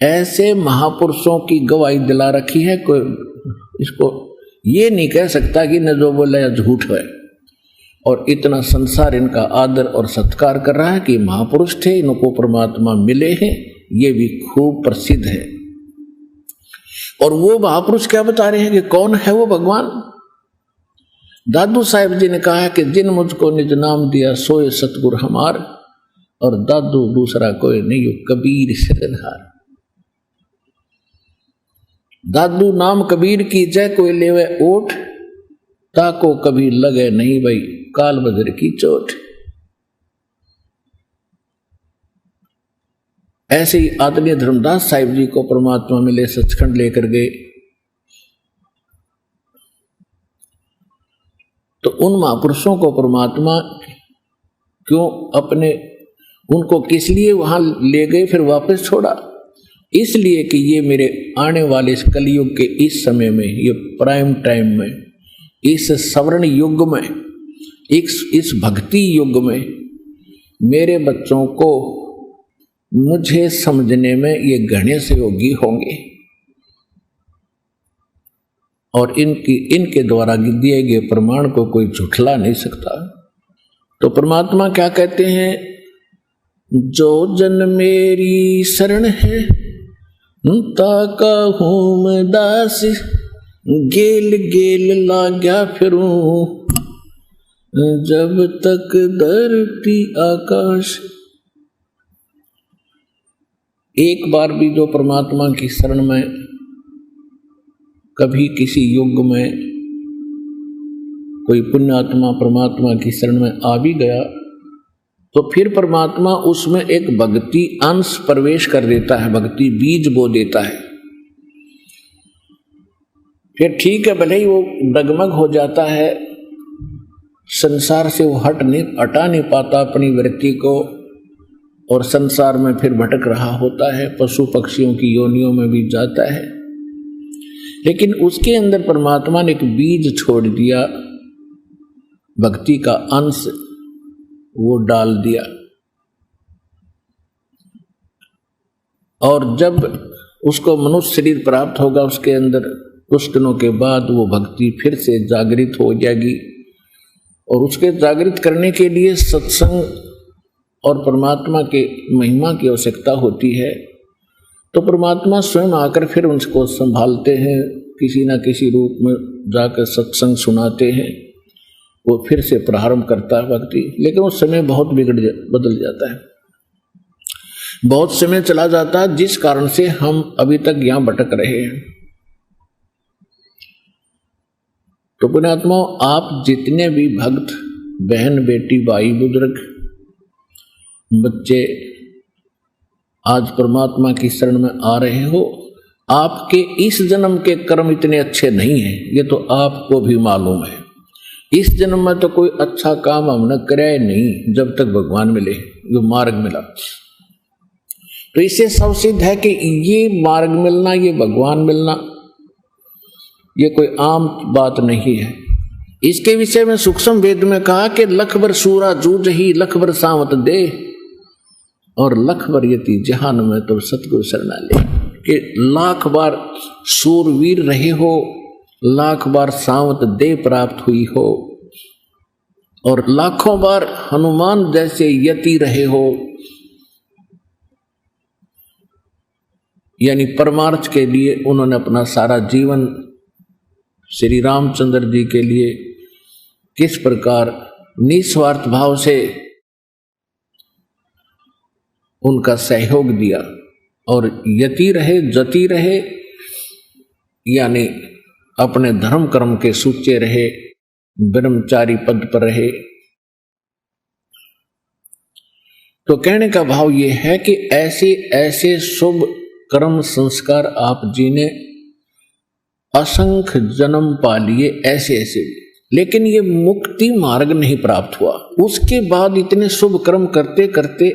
ऐसे महापुरुषों की गवाही दिला रखी है, कोई इसको ये नहीं कह सकता कि न जो बोला या झूठ है। और इतना संसार इनका आदर और सत्कार कर रहा है कि महापुरुष थे, इनको परमात्मा मिले हैं, ये भी खूब प्रसिद्ध है। और वो महापुरुष क्या बता रहे हैं कि कौन है वो भगवान? दादू साहिब जी ने कहा है कि जिन मुझको निज नाम दिया सोए सतगुर हमार, और दादू दूसरा कोई नहीं, यो कबीर सिरधार। दादू नाम कबीर की जय, कोई लेवे ओठ ताको कभी लगे नहीं भाई काल बजर की चोट। ऐसे ही आदरणीय धर्मदास साहिब जी को परमात्मा मिले, सचखंड लेकर गए। तो उन महापुरुषों को परमात्मा क्यों अपने, उनको किस लिए वहां ले गए फिर वापस छोड़ा? इसलिए कि ये मेरे आने वाले इस कलयुग के इस समय में, ये प्राइम टाइम में, इस सवर्ण युग में, इस भक्ति युग में मेरे बच्चों को मुझे समझने में ये घने सहयोगी होंगे, और इनके द्वारा दिए गए प्रमाण को कोई झुठला नहीं सकता। तो परमात्मा क्या कहते हैं? जो जन मेरी शरण है ताका हूं मैं दास, गेल गेल लाग्या फिरूं जब तक धरती आकाश। एक बार भी जो परमात्मा की शरण में कभी किसी युग में कोई पुण्यात्मा परमात्मा की शरण में आ भी गया, तो फिर परमात्मा उसमें एक भक्ति अंश प्रवेश कर देता है, भक्ति बीज बो देता है। फिर ठीक है, भले ही वो डगमग हो जाता है, संसार से वो हटा नहीं पाता अपनी वृत्ति को, और संसार में फिर भटक रहा होता है, पशु पक्षियों की योनियों में भी जाता है। लेकिन उसके अंदर परमात्मा ने एक बीज छोड़ दिया, भक्ति का अंश वो डाल दिया। और जब उसको मनुष्य शरीर प्राप्त होगा, उसके अंदर कुछ दिनों के बाद वो भक्ति फिर से जागृत हो जाएगी। और उसके जागृत करने के लिए सत्संग और परमात्मा के महिमा की आवश्यकता होती है। तो परमात्मा स्वयं आकर फिर उनको संभालते हैं, किसी न किसी रूप में जाकर सत्संग सुनाते हैं, वो फिर से प्रारंभ करता है भक्ति। लेकिन उस समय बहुत बदल जाता है, बहुत समय चला जाता है, जिस कारण से हम अभी तक यहाँ भटक रहे हैं। तो पुण्यात्मा, आप जितने भी भक्त बहन बेटी भाई बुजुर्ग बच्चे आज परमात्मा की शरण में आ रहे हो, आपके इस जन्म के कर्म इतने अच्छे नहीं हैं, ये तो आपको भी मालूम है। इस जन्म में तो कोई अच्छा काम हमने कराया नहीं, जब तक भगवान मिले, जो मार्ग मिला। तो इससे सब सिद्ध है कि ये मार्ग मिलना, ये भगवान मिलना, ये कोई आम बात नहीं है। इसके विषय में सूक्ष्म वेद में कहा कि लख बर सूरा जूझ ही लख बर सावत दे, और लख बार यति जहान में तो सतगुरु शरणा ले। कि लाख बार सूरवीर रहे हो, लाख बार सावत देह प्राप्त हुई हो, और लाखों बार हनुमान जैसे यति रहे हो, यानी परमार्थ के लिए उन्होंने अपना सारा जीवन श्री रामचंद्र जी के लिए किस प्रकार निस्वार्थ भाव से उनका सहयोग दिया, और यति रहे, जति रहे, यानी अपने धर्म कर्म के सूचे रहे, ब्रह्मचारी पद पर रहे। तो कहने का भाव ये है कि ऐसे ऐसे शुभ कर्म संस्कार आप जी ने असंख्य जन्म पा लिए, ऐसे ऐसे, लेकिन ये मुक्ति मार्ग नहीं प्राप्त हुआ। उसके बाद इतने शुभ कर्म करते करते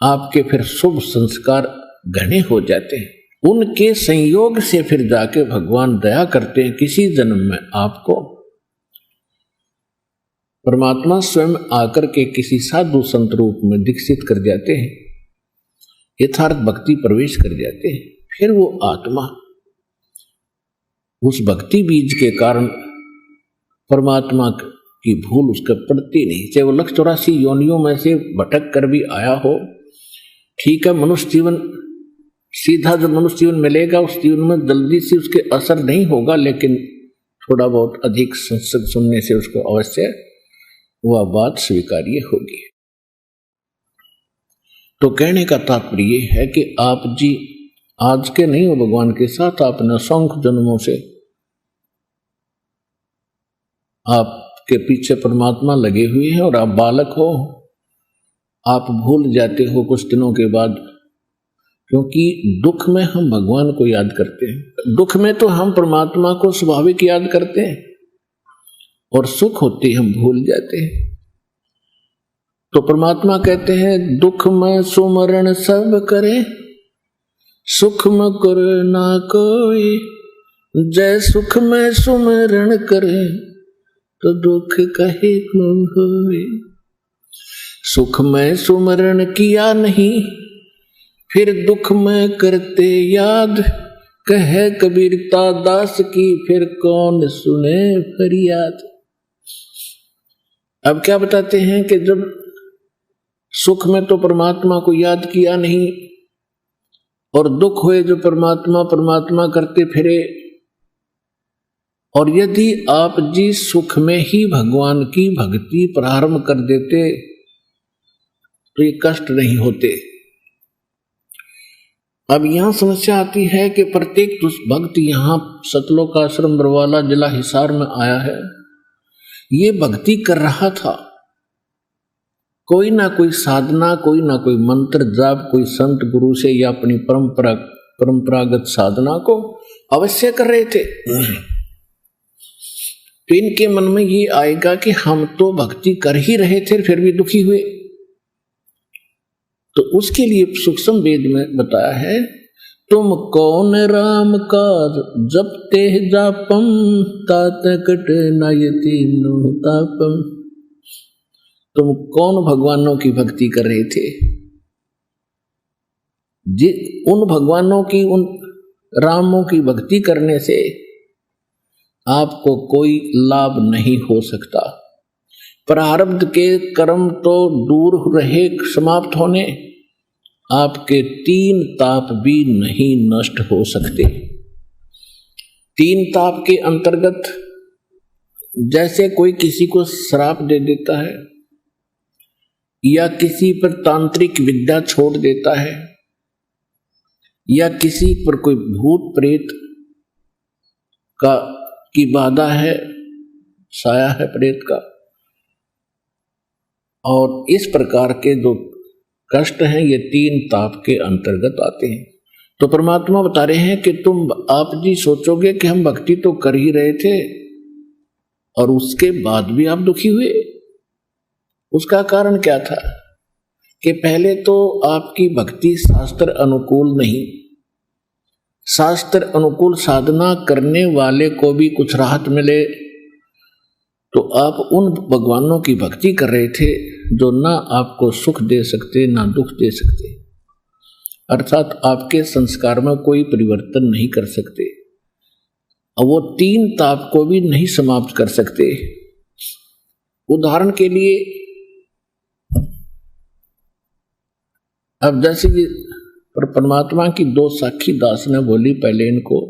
आपके फिर शुभ संस्कार घने हो जाते हैं, उनके संयोग से फिर जाके भगवान दया करते हैं, किसी जन्म में आपको परमात्मा स्वयं आकर के किसी साधु संत रूप में दीक्षित कर जाते हैं, यथार्थ भक्ति प्रवेश कर जाते हैं। फिर वो आत्मा उस भक्ति बीज के कारण परमात्मा की भूल उसके पड़ती नहीं, चाहे वो 184 योनियों में से भटक कर भी आया हो। ठीक है, मनुष्य जीवन सीधा जो मनुष्य जीवन मिलेगा उस जीवन में जल्दी से उसके असर नहीं होगा, लेकिन थोड़ा बहुत अधिक संसद सुनने से उसको अवश्य वह बात स्वीकार्य होगी। तो कहने का तात्पर्य है कि आप जी आज के नहीं हो, भगवान के साथ आपने असंख्य जन्मों से आपके पीछे परमात्मा लगे हुए हैं, और आप बालक हो, आप भूल जाते हो कुछ दिनों के बाद, क्योंकि दुख में हम भगवान को याद करते हैं, दुख में तो हम परमात्मा को स्वाभाविक याद करते हैं, और सुख होते हम भूल जाते हैं। तो परमात्मा कहते हैं दुख में सुमरण सब करे, सुख में करे ना कोई, जय सुख में सुमरण करे तो दुख कहे को होए। सुख में सुमरण किया नहीं, फिर दुख में करते याद, कहे कबीरता दास की फिर कौन सुने फरियाद। अब क्या बताते हैं कि जब सुख में तो परमात्मा को याद किया नहीं, और दुख हुए जो परमात्मा परमात्मा करते फिरे, और यदि आप जी सुख में ही भगवान की भक्ति प्रारंभ कर देते तो ये कष्ट नहीं होते। अब यहां समस्या आती है कि प्रत्येक भक्त यहां सतलोक आश्रम बरवाला जिला हिसार में आया है, ये भक्ति कर रहा था, कोई ना कोई साधना, कोई ना कोई मंत्र जाप, कोई संत गुरु से या अपनी परंपरागत साधना को अवश्य कर रहे थे। तो इनके मन में ये आएगा कि हम तो भक्ति कर ही रहे थे फिर भी दुखी हुए। तो उसके लिए सूक्ष्म वेद में बताया है, तुम कौन राम का जपते जापम तात कट नयति तापम। तुम कौन भगवानों की भक्ति कर रहे थे, उन भगवानों की, उन रामों की भक्ति करने से आपको कोई लाभ नहीं हो सकता। प्रारब्ध के कर्म तो दूर रहे समाप्त होने, आपके 3 ताप भी नहीं नष्ट हो सकते। 3 ताप के अंतर्गत जैसे कोई किसी को श्राप दे देता है, या किसी पर तांत्रिक विद्या छोड़ देता है, या किसी पर कोई भूत प्रेत की बाधा है, साया है प्रेत का, और इस प्रकार के जो कष्ट हैं ये 3 ताप के अंतर्गत आते हैं। तो परमात्मा बता रहे हैं कि तुम आप जी सोचोगे कि हम भक्ति तो कर ही रहे थे और उसके बाद भी आप दुखी हुए। उसका कारण क्या था कि पहले तो आपकी भक्ति शास्त्र अनुकूल नहीं, शास्त्र अनुकूल साधना करने वाले को भी कुछ राहत मिले तो आप उन भगवानों की भक्ति कर रहे थे जो ना आपको सुख दे सकते ना दुख दे सकते, अर्थात आपके संस्कार में कोई परिवर्तन नहीं कर सकते, और वो 3 ताप को भी नहीं समाप्त कर सकते। उदाहरण के लिए अब जैसे कि परमात्मा की 2 साखी दास ने बोली, पहले इनको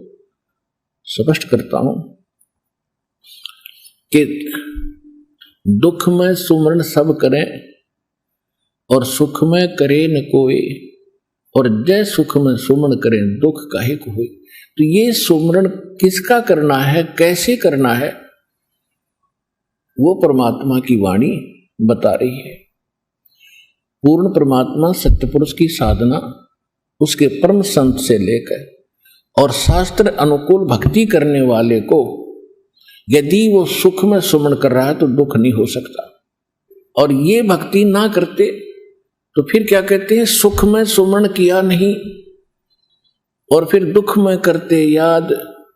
स्पष्ट करता हूं कि दुख में सुमरण सब करें और सुख में करे न कोई, और जय सुख में सुमरण करें दुख काहे को होए। तो ये सुमरण किसका करना है, कैसे करना है, वो परमात्मा की वाणी बता रही है। पूर्ण परमात्मा सत्यपुरुष की साधना उसके परम संत से लेकर और शास्त्र अनुकूल भक्ति करने वाले को यदि वो सुख में सुमरण कर रहा है तो दुख नहीं हो सकता, और ये भक्ति ना करते तो फिर क्या कहते हैं, सुख में सुमरण किया नहीं और फिर दुख में करते याद,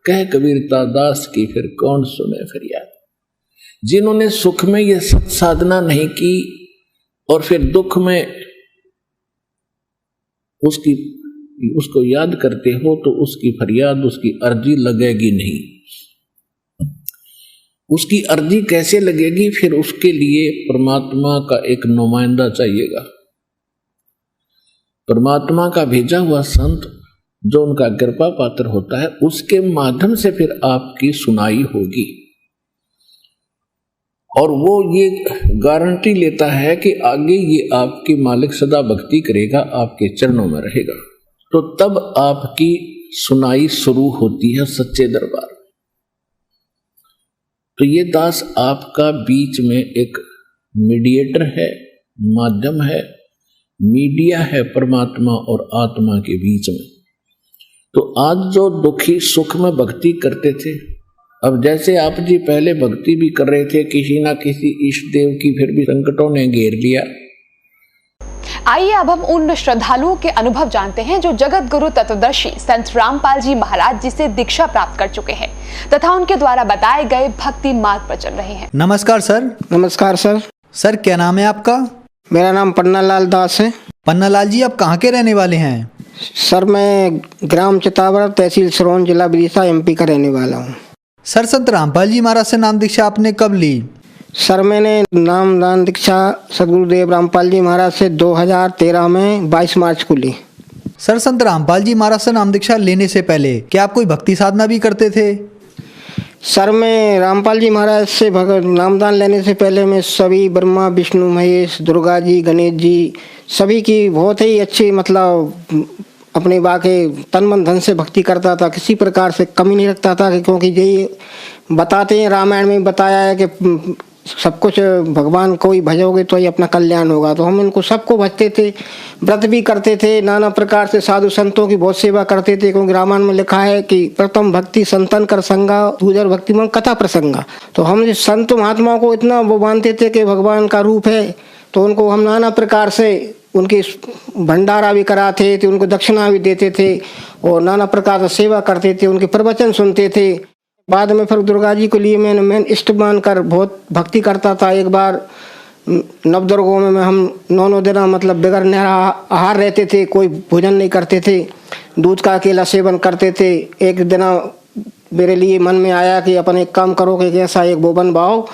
कह कबीरता दास की फिर कौन सुने फरियाद। जिन्होंने सुख में ये सत साधना नहीं की और फिर दुख में उसको याद करते हो तो उसकी फरियाद, उसकी अर्जी लगेगी नहीं। उसकी अर्जी कैसे लगेगी, फिर उसके लिए परमात्मा का एक नुमाइंदा चाहिएगा, परमात्मा का भेजा हुआ संत जो उनका कृपा पात्र होता है, उसके माध्यम से फिर आपकी सुनाई होगी। और वो ये गारंटी लेता है कि आगे ये आपकी मालिक सदा भक्ति करेगा, आपके चरणों में रहेगा, तो तब आपकी सुनाई शुरू होती है सच्चे दरबार। तो ये दास आपका बीच में एक मीडिएटर है, माध्यम है, मीडिया है परमात्मा और आत्मा के बीच में। तो आज जो दुखी सुख में भक्ति करते थे, अब जैसे आप जी पहले भक्ति भी कर रहे थे किसी ना किसी इष्ट देव की, फिर भी संकटों ने घेर लिया। आइए अब हम उन श्रद्धालुओं के अनुभव जानते हैं जो जगत गुरु तत्वदर्शी संत रामपाल जी महाराज जी से दीक्षा प्राप्त कर चुके हैं तथा उनके द्वारा बताए गए भक्ति मार्ग पर चल रहे हैं। नमस्कार सर। नमस्कार सर। सर क्या नाम है आपका? मेरा नाम पन्नालाल दास है। पन्नालाल जी, आप कहाँ के रहने वाले हैं? सर मैं ग्राम चितावर, तहसील सिरोंज, जिला विदिशा, एमपी का रहने वाला हूँ। सर संत रामपाल जी महाराज से नाम दीक्षा आपने कब ली? सर मैंने नामदान दीक्षा सदगुरुदेव रामपाल जी महाराज से 2013 में 22 मार्च को ली। सर संत रामपाल जी महाराज से नाम दीक्षा लेने से पहले क्या आप कोई भक्ति साधना भी करते थे? सर मैं रामपाल जी महाराज से नामदान लेने से पहले मैं सभी ब्रह्मा विष्णु महेश, दुर्गा जी, गणेश जी, सभी की बहुत ही अच्छी मतलब अपने वाकई तन मन धन से भक्ति करता था, किसी प्रकार से कमी नहीं रखता था, क्योंकि यही बताते हैं, रामायण में बताया है कि सब कुछ भगवान को ही भजोगे तो ही अपना कल्याण होगा। तो हम इनको सबको भजते थे, व्रत भी करते थे, नाना प्रकार से साधु संतों की बहुत सेवा करते थे, क्योंकि रामायण में लिखा है कि प्रथम भक्ति संतन कर संगा, दूसर भक्ति मन कथा प्रसंगा। तो हम संत महात्माओं को इतना वो मानते थे कि भगवान का रूप है, तो उनको हम नाना प्रकार से उनकी भंडारा भी कराते थे, उनको दक्षिणा भी देते थे और नाना प्रकार से सेवा करते थे, उनके प्रवचन सुनते थे। बाद में फिर दुर्गा जी के लिए मैं इष्ट मानकर बहुत भक्ति करता था। एक बार नवदुर्गों में हम 9 दिन मतलब बगैर आहार रहते थे, कोई भोजन नहीं करते थे, दूध का अकेला सेवन करते थे। एक दिन मेरे लिए मन में आया कि अपन एक काम करो कि ऐसा एक वो बनवाओ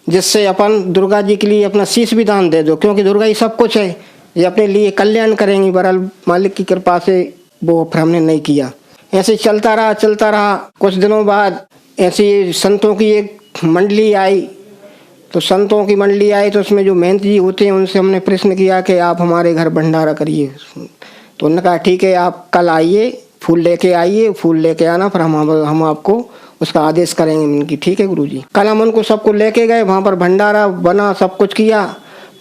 जिससे अपन दुर्गा जी के लिए अपना शीश भी दान दे दो, क्योंकि दुर्गा ही सब कुछ है, ये अपने लिए कल्याण करेंगी। बहरहाल मालिक की कृपा से वो फिर हमने नहीं किया। ऐसे चलता रहा। कुछ दिनों बाद ऐसी संतों की एक मंडली आई, तो संतों की मंडली आई तो उसमें जो महंत जी होते हैं उनसे हमने प्रश्न किया कि आप हमारे घर भंडारा करिए। तो उन्होंने कहा ठीक है, आप कल आइए, फूल लेके आना, फिर हम आपको उसका आदेश करेंगे। उनकी ठीक है गुरुजी। कल हम उनको सबको लेके गए, वहाँ पर भंडारा बना, सब कुछ किया।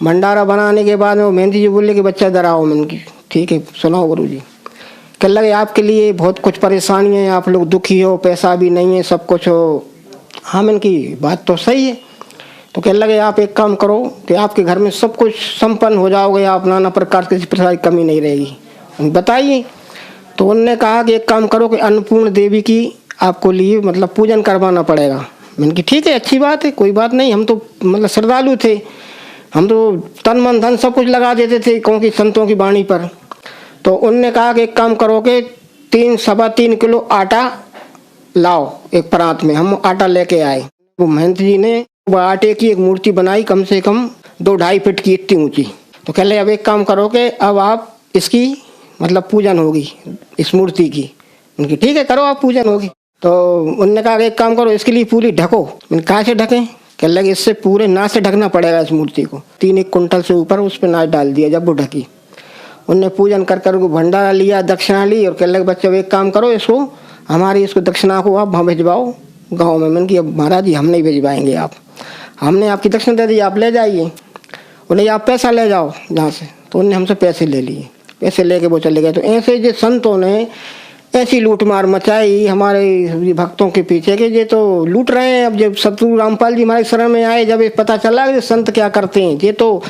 भंडारा बनाने के बाद वो मेहंदी जी बोले कि बच्चा इधर आओ। मैंने की ठीक है, सुनाओ गुरुजी। कह लगे आपके लिए बहुत कुछ परेशानी है, आप लोग दुखी हो, पैसा भी नहीं है, सब कुछ हो। हाँ मैंने की बात तो सही है। तो कह लगे आप एक काम करो कि आपके घर में सब कुछ संपन्न हो जाओगे, आप नाना प्रकार किसी प्रकार की कमी नहीं रहेगी, बताइए। तो उन्होंने कहा कि एक काम करो कि अन्नपूर्ण देवी की आपको लिए मतलब पूजन करवाना पड़ेगा। मैंने कि ठीक है, अच्छी बात है, कोई बात नहीं। हम तो मतलब श्रद्धालु थे, हम तो तन मन धन सब कुछ लगा देते थे क्योंकि संतों की वाणी पर। तो उनने कहा कि एक काम करो कि 3-3.25 किलो आटा लाओ एक परात में। हम आटा लेके आए। वो महंत जी ने वो आटे की एक मूर्ति बनाई, कम से कम 2-2.5 फीट की, इतनी ऊंची। तो कह ले अब एक काम करो कि अब आप इसकी मतलब पूजन होगी इस मूर्ति की। उनकी ठीक है, करो आप, पूजन होगी। तो उन्होंने कहा एक काम करो, इसके लिए पूरी ढको। मैंने कहा से ढकें? कह लगे इससे पूरे नाच से ढकना पड़ेगा इस मूर्ति को। 3 कुंटल से ऊपर उस पर नाच डाल दिया। जब वो ढकी, उनने पूजन कर वो भंडारा लिया, दक्षिणा ली, और कह लगे बच्चे अब एक काम करो, इसको हमारी इसको दक्षिणा को आप वहाँ भिजवाओ गाँव में। मैंने कि अब महाराज जी हम नहीं भिजवाएंगे, आप हमने आपकी दक्षिणा दे दी, आप ले जाइए। उन्हें आप पैसा ले जाओ जहाँ से। तो उनने हमसे पैसे ले लिए, पैसे लेके वो चले गए। तो ऐसे जो संतों ने ऐसी लूट मार मचाई हमारे भक्तों के पीछे कि ये तो लूट रहे हैं। अब जब सतगुरु रामपाल जी हमारे शरण में आए, जब ये पता चला कि संत क्या करते हैं, ये तो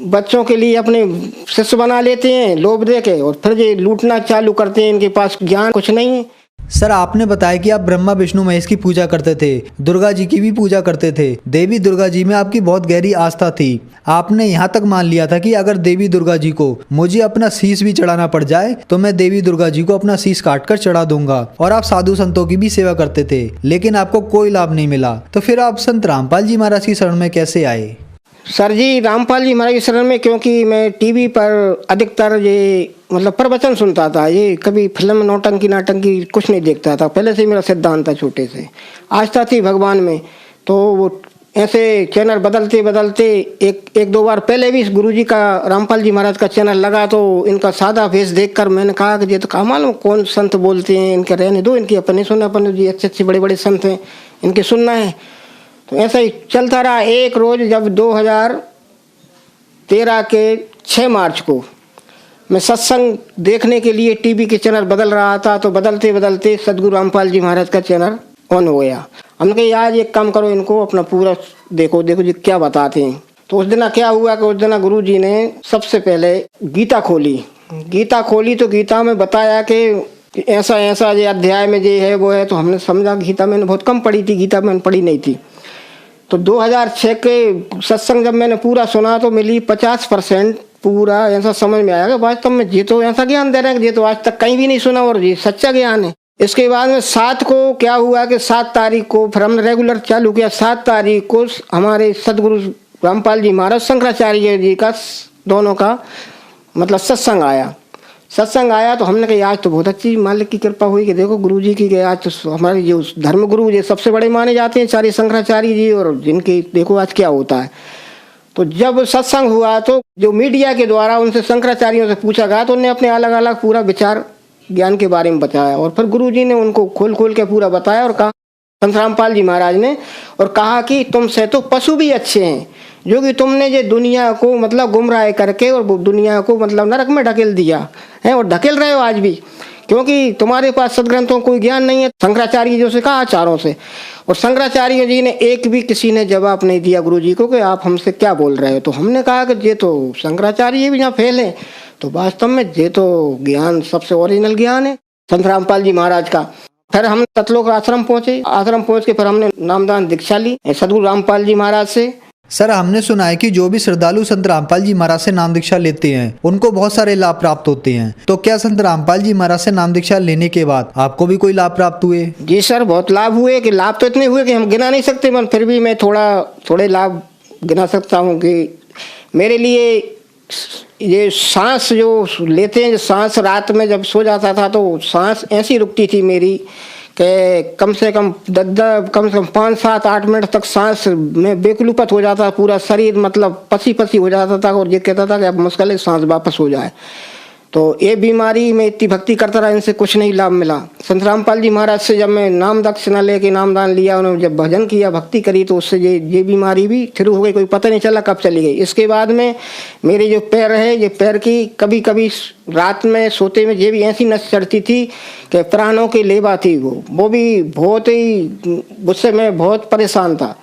बच्चों के लिए अपने शिष्य बना लेते हैं लोभ दे के, और फिर ये लूटना चालू करते हैं। इनके पास ज्ञान कुछ नहीं है। सर, आपने बताया कि आप ब्रह्मा विष्णु महेश की पूजा करते थे, दुर्गा जी की भी पूजा करते थे। देवी दुर्गा जी में आपकी बहुत गहरी आस्था थी। आपने यहाँ तक मान लिया था कि अगर देवी दुर्गा जी को मुझे अपना शीश भी चढ़ाना पड़ जाए तो मैं देवी दुर्गा जी को अपना शीश काट कर चढ़ा दूंगा। और आप साधु संतों की भी सेवा करते थे, लेकिन आपको कोई लाभ नहीं मिला। तो फिर आप संत रामपाल जी महाराज की शरण में कैसे आए? सर जी, रामपाल जी महाराज की शरण में क्योंकि मैं टीवी पर अधिकतर ये मतलब प्रवचन सुनता था। ये कभी फिल्म नाटंकी कुछ नहीं देखता था। पहले से मेरा सिद्धांत था, छोटे से आस्था थी भगवान में। तो वो ऐसे चैनल बदलते बदलते एक दो बार पहले भी गुरुजी का, रामपाल जी महाराज का चैनल लगा, तो इनका सादा फेस देखकर मैंने कहा कि ये तो कहा मालूम कौन संत बोलते हैं, इनके रहने दो, इनकी अपने सुनना, अपने जी अच्छे बड़े बड़े संत हैं, इनके सुनना है। तो ऐसा ही चलता रहा। एक रोज जब 2013 के 6 मार्च को मैं सत्संग देखने के लिए टीवी के चैनल बदल रहा था, तो बदलते बदलते सदगुरु रामपाल जी महाराज का चैनल ऑन हो गया। हमने कहा आज एक काम करो, इनको अपना पूरा देखो जी क्या बताते हैं। तो उस दिन क्या हुआ कि उस दिन गुरु जी ने सबसे पहले गीता खोली। तो गीता में बताया कि ऐसा ऐसा ये अध्याय में ये है वो है। तो हमने समझा, गीता मैंने बहुत कम पढ़ी थी, गीता मैंने पढ़ी नहीं थी। तो 2006 के सत्संग जब मैंने पूरा सुना तो मिली 50% पूरा ऐसा समझ में आया कि वास्तव में ये तो ऐसा ज्ञान दे रहे हैं कि ये तो आज तक कहीं भी नहीं सुना और ये सच्चा ज्ञान है। इसके बाद में 7 को क्या हुआ कि 7 तारीख को फिर हमने रेगुलर चालू किया। 7 तारीख को हमारे सदगुरु रामपाल जी महाराज शंकराचार्य जी का दोनों का मतलब सत्संग आया। तो हमने कहा आज तो बहुत अच्छी मालिक की कृपा हुई कि देखो गुरु जी की आज तो हमारे जो धर्म गुरु ये सबसे बड़े माने जाते हैं चारी शंकराचार्य जी, और जिनके देखो आज क्या होता है। तो जब सत्संग हुआ तो जो मीडिया के द्वारा उनसे शंकराचार्यों से पूछा गया तो उन्हें अपने अलग अलग पूरा विचार ज्ञान के बारे में बताया, और फिर गुरु जी ने उनको खोल के पूरा बताया और कहा, संत रामपाल जी महाराज ने, और कहा कि तुमसे तो पशु भी अच्छे हैं, जो कि तुमने ये दुनिया को मतलब गुमराह करके और दुनिया को मतलब नरक में ढकेल दिया है, और ढकेल रहे हो आज भी, क्योंकि तुम्हारे पास सदग्रंथों कोई ज्ञान नहीं है। शंकराचार्य जी से कहा आचार्यों से, और शंकराचार्य जी ने एक भी किसी ने जवाब नहीं दिया गुरु जी को कि आप हमसे क्या बोल रहे हो। तो हमने कहा कि ये तो शंकराचार्य भी यहाँ फेल है, तो वास्तव में ये तो ज्ञान सबसे ओरिजिनल ज्ञान है संत रामपाल जी महाराज का। फिर हम सतलोक आश्रम पहुंचे। आश्रम पहुंच के फिर हमने नामदान दीक्षा ली सदगुरु रामपाल जी महाराज से। सर, हमने सुना है कि जो भी श्रद्धालु संत रामपाल जी महाराज से नाम दीक्षा लेते हैं उनको बहुत सारे लाभ प्राप्त होते हैं। तो क्या संत रामपाल जी महाराज से नाम दीक्षा लेने के बाद आपको भी कोई लाभ प्राप्त हुए? जी सर, बहुत लाभ हुए। कि लाभ तो इतने हुए कि हम गिना नहीं सकते, पर फिर भी मैं थोड़े लाभ गिना सकता हूँ। कि मेरे लिए ये सांस जो लेते हैं, सांस रात में जब सो जाता था तो सांस ऐसी रुकती थी मेरी कि कम से कम 5-7-8 मिनट तक सांस में बेकलूपत हो जाता, पूरा शरीर मतलब पसी हो जाता था, और ये कहता था कि अब मुश्किल है सांस वापस हो जाए। तो ये बीमारी में इतनी भक्ति करता रहा, इनसे कुछ नहीं लाभ मिला। संत रामपाल जी महाराज से जब मैं नाम दक्षिणा लेके नामदान लिया, उन्होंने जब भजन किया, भक्ति करी, तो उससे ये बीमारी भी शुरू हो गई, कोई पता नहीं चला कब चली गई। इसके बाद में मेरे जो पैर है, ये पैर की कभी कभी रात में सोते में ये भी ऐसी नस चढ़ती थी कि प्राणों की लेवा थी, वो भी बहुत ही, उससे मैं बहुत परेशान था।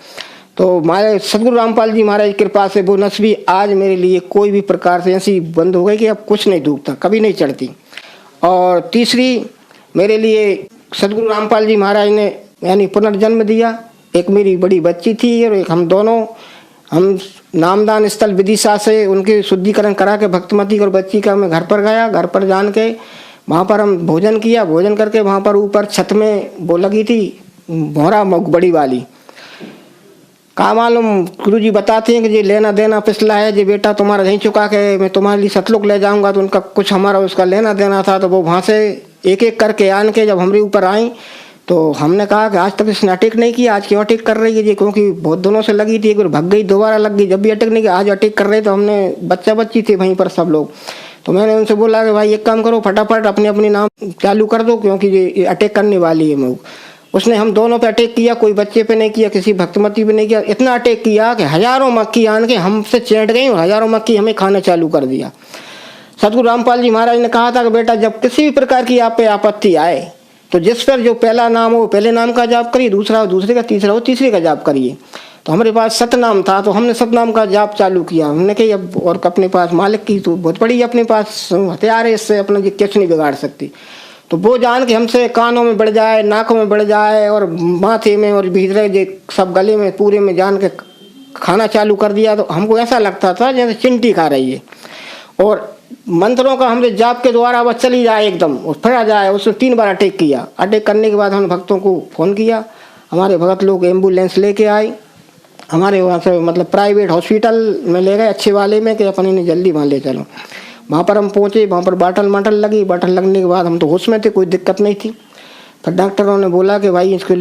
तो हमारे सदगुरु रामपाल जी महाराज की कृपा से वो नस भी आज मेरे लिए कोई भी प्रकार से ऐसी बंद हो गई कि अब कुछ नहीं दुखता, कभी नहीं चढ़ती। और तीसरी, मेरे लिए सदगुरु रामपाल जी महाराज ने यानी पुनर्जन्म दिया, एक मेरी बड़ी बच्ची थी और एक हम दोनों, हम नामदान स्थल विदिशा से उनके शुद्धिकरण करा के भक्तमती और बच्ची का मैं घर पर गया। घर पर जान के वहाँ पर हम भोजन किया। भोजन करके वहाँ पर ऊपर छत में वो लगी थी भौरा बड़ी वाली। कहा मालूम गुरुजी बताते हैं कि ये लेना देना पिछला है, ये बेटा तुम्हारा नहीं चुका के मैं तुम्हारे लिए सतलुक ले जाऊंगा, तो उनका कुछ हमारा उसका लेना देना था। तो वो वहाँ से एक एक करके आन के जब हमारे ऊपर आई तो हमने कहा कि आज तक इसने अटैक नहीं किया, आज क्यों अटैक कर रही है ये, क्योंकि बहुत दिनों से लगी थी, एक बार भग गई, दोबारा लग गई, जब भी अटैक नहीं किया आज अटैक कर रहे। तो हमने बच्चा बच्ची थे वहीं पर सब लोग, तो मैंने उनसे बोला कि भाई एक काम करो फटाफट अपने अपने नाम चालू कर दो क्योंकि ये अटैक करने वाली है। मैं उसने हम दोनों पे अटैक किया, कोई बच्चे पे नहीं किया, किसी भक्तमती पे नहीं किया। इतना अटैक किया कि हजारों मक्खी आन के हमसे चैंट गई और हजारों मक्खी हमें खाना चालू कर दिया। सतगुरु रामपाल जी महाराज ने कहा था कि बेटा जब किसी भी प्रकार की आप पे आपत्ति आए तो जिस पर जो पहला नाम हो पहले नाम का जाप करिए, दूसरा हो दूसरे का, तीसरा हो तीसरे का जाप करिए। तो हमारे पास सतनाम था तो हमने सतनाम का जाप चालू किया। हमने कही अब और अपने पास मालिक की तो बहुत बड़ी अपने पास हथियार है, इससे अपना जी कुछ नहीं बिगाड़ सकती। तो वो जान के हमसे कानों में बढ़ जाए, नाकों में बढ़ जाए और माथे में और भीतरे जो सब गले में पूरे में जान के खाना चालू कर दिया। तो हमको ऐसा लगता था जैसे चिंटी खा रही है और मंत्रों का हमने जाप के द्वारा वह चली जाए एकदम और फिर आ जाए। उसने 3 बार अटैक किया। अटैक करने के बाद हमने भक्तों को फ़ोन किया, हमारे भगत लोग एम्बुलेंस लेके आए, हमारे वहाँ से मतलब प्राइवेट हॉस्पिटल में ले गए अच्छे वाले में कि अपन इन्हें जल्दी वहाँ ले चलो। वहाँ पर हम पहुँचे, वहाँ पर बाटल माटल लगी। बाटल लगने के बाद हम तो होश में थे, कोई दिक्कत नहीं थी। फिर डॉक्टरों ने बोला कि भाई इनके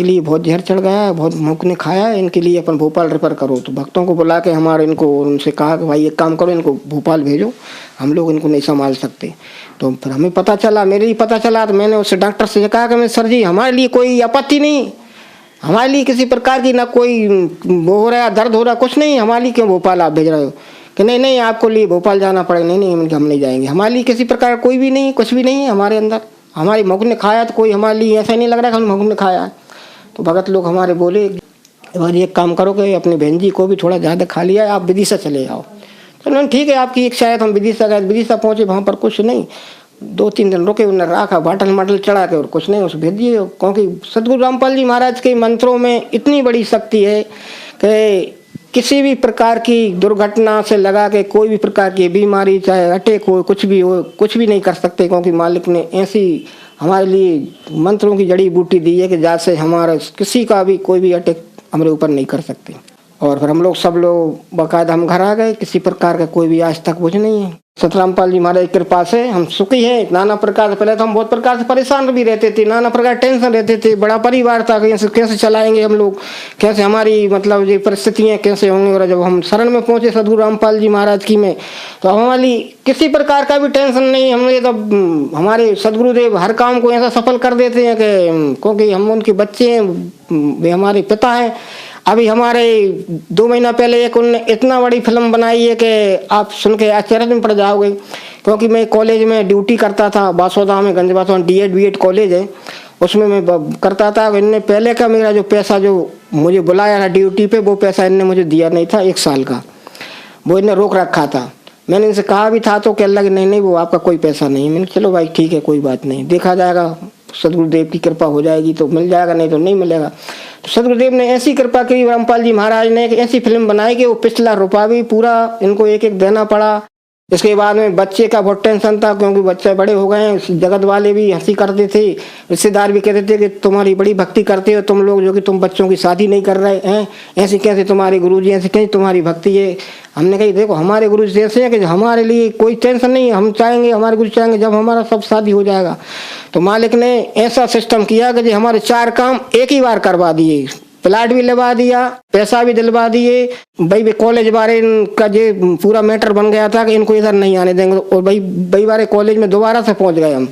लिए बहुत जहर चढ़ गया है, बहुत मुख ने खाया है, इनके लिए अपन भोपाल रेफर करो। तो भक्तों को बुला के हमारे इनको उनसे कहा कि भाई एक काम करो इनको भोपाल भेजो, हम लोग इनको नहीं संभाल सकते। तो फिर हमें पता चला, मेरे लिए पता चला, तो मैंने उससे डॉक्टर से कहा कि सर जी हमारे लिए कोई आपत्ति नहीं, हमारे लिए किसी प्रकार की ना कोई वो हो रहा है दर्द हो रहा कुछ नहीं, हमारे लिए क्यों भोपाल आप भेज रहे हो? कि नहीं आपको लिए भोपाल जाना पड़ेगा। नहीं हम नहीं जाएंगे, हमारे लिए किसी प्रकार कोई भी नहीं, कुछ भी नहीं है हमारे अंदर। हमारी मुख ने खाया तो कोई हमारे लिए ऐसा नहीं लग रहा कि हम मुख ने खाया है। तो भगत लोग हमारे बोले भाई एक काम करो कि अपनी बहन जी को भी थोड़ा ज़्यादा खा लिया है, आप विदिशा चले जाओ। चलो ठीक है आपकी इच्छा है। तो हम विदिशा गए, विदिशा पहुँचे, वहाँ पर कुछ नहीं, 2-3 दिन रुके, उन्हें रखा, बाटल माटल चढ़ा के और कुछ नहीं उसे भेज दिए। क्योंकि सतगुरु रामपाल जी महाराज के मंत्रों में इतनी बड़ी शक्ति है कि किसी भी प्रकार की दुर्घटना से लगा के कोई भी प्रकार की बीमारी चाहे अटैक हो कुछ भी हो, कुछ भी नहीं कर सकते। क्योंकि मालिक ने ऐसी हमारे लिए मंत्रों की जड़ी बूटी दी है कि जैसे हमारा किसी का भी कोई भी अटैक हमारे ऊपर नहीं कर सकते। और फिर हम लोग सब लोग बाकायदा हम घर आ गए, किसी प्रकार का कोई भी आज तक कुछ नहीं है। सतरामपाल जी महाराज की कृपा से हम सुखी हैं। नाना प्रकार से पहले तो हम बहुत प्रकार से परेशान भी रहते थे, नाना प्रकार टेंशन रहते थे, बड़ा परिवार था, कैसे चलाएंगे हम लोग, कैसे हमारी मतलब ये परिस्थितियाँ कैसे होंगी। और जब हम शरण में पहुँचे सतगुरु रामपाल जी महाराज की में, तो हमारी किसी प्रकार का भी टेंशन नहीं। हमें तो हमारे सदगुरुदेव हर काम को ऐसा सफल कर देते हैं कि क्योंकि हम उनके बच्चे हैं, वे हमारे पिता हैं। अभी हमारे 2 महीना पहले एक उनने इतना बड़ी फिल्म बनाई है कि आप सुन के आश्चर्य में पड़ जाओगे। क्योंकि मैं कॉलेज में ड्यूटी करता था बासोदा में, गंज बासोदा D.Ed B.Ed कॉलेज है, उसमें मैं करता था। इनने पहले का मेरा जो पैसा जो मुझे बुलाया था ड्यूटी पे, वो पैसा इनने मुझे दिया नहीं था 1 साल का, वो इनने रोक रखा था। मैंने इनसे कहा भी था तो कह लगे नहीं वो आपका कोई पैसा नहीं। मैंने चलो भाई ठीक है कोई बात नहीं, देखा जाएगा, सदगुरुदेव की कृपा हो जाएगी तो मिल जाएगा, नहीं तो नहीं मिलेगा। तो सदगुरुदेव ने ऐसी कृपा की रामपाल जी महाराज ने कि ऐसी फिल्म बनाई कि वो पिछला रुपया भी पूरा इनको एक एक देना पड़ा। इसके बाद में बच्चे का बहुत टेंशन था क्योंकि बच्चे बड़े हो गए हैं। जगत वाले भी हंसी करते थे, रिश्तेदार भी कहते थे कि तुम्हारी बड़ी भक्ति करते हो तुम लोग, जो कि तुम बच्चों की शादी नहीं कर रहे हैं, ऐसे कैसे तुम्हारे गुरुजी, ऐसे कैसे तुम्हारी भक्ति है। हमने कही देखो हमारे गुरुजी ऐसे हैं कि हमारे लिए कोई टेंशन नहीं, हम चाहेंगे, हमारे गुरु चाहेंगे जब हमारा सब शादी हो जाएगा। तो मालिक ने ऐसा सिस्टम किया कि हमारे 4 काम एक ही बार करवा दिए, प्लाट भी लगा दिया, पैसा भी दिलवा दिए। भाई कॉलेज बारे इनका जो पूरा मैटर बन गया था कि इनको इधर नहीं आने देंगे। और भाई बारे कॉलेज में दोबारा से पहुंच गए हम,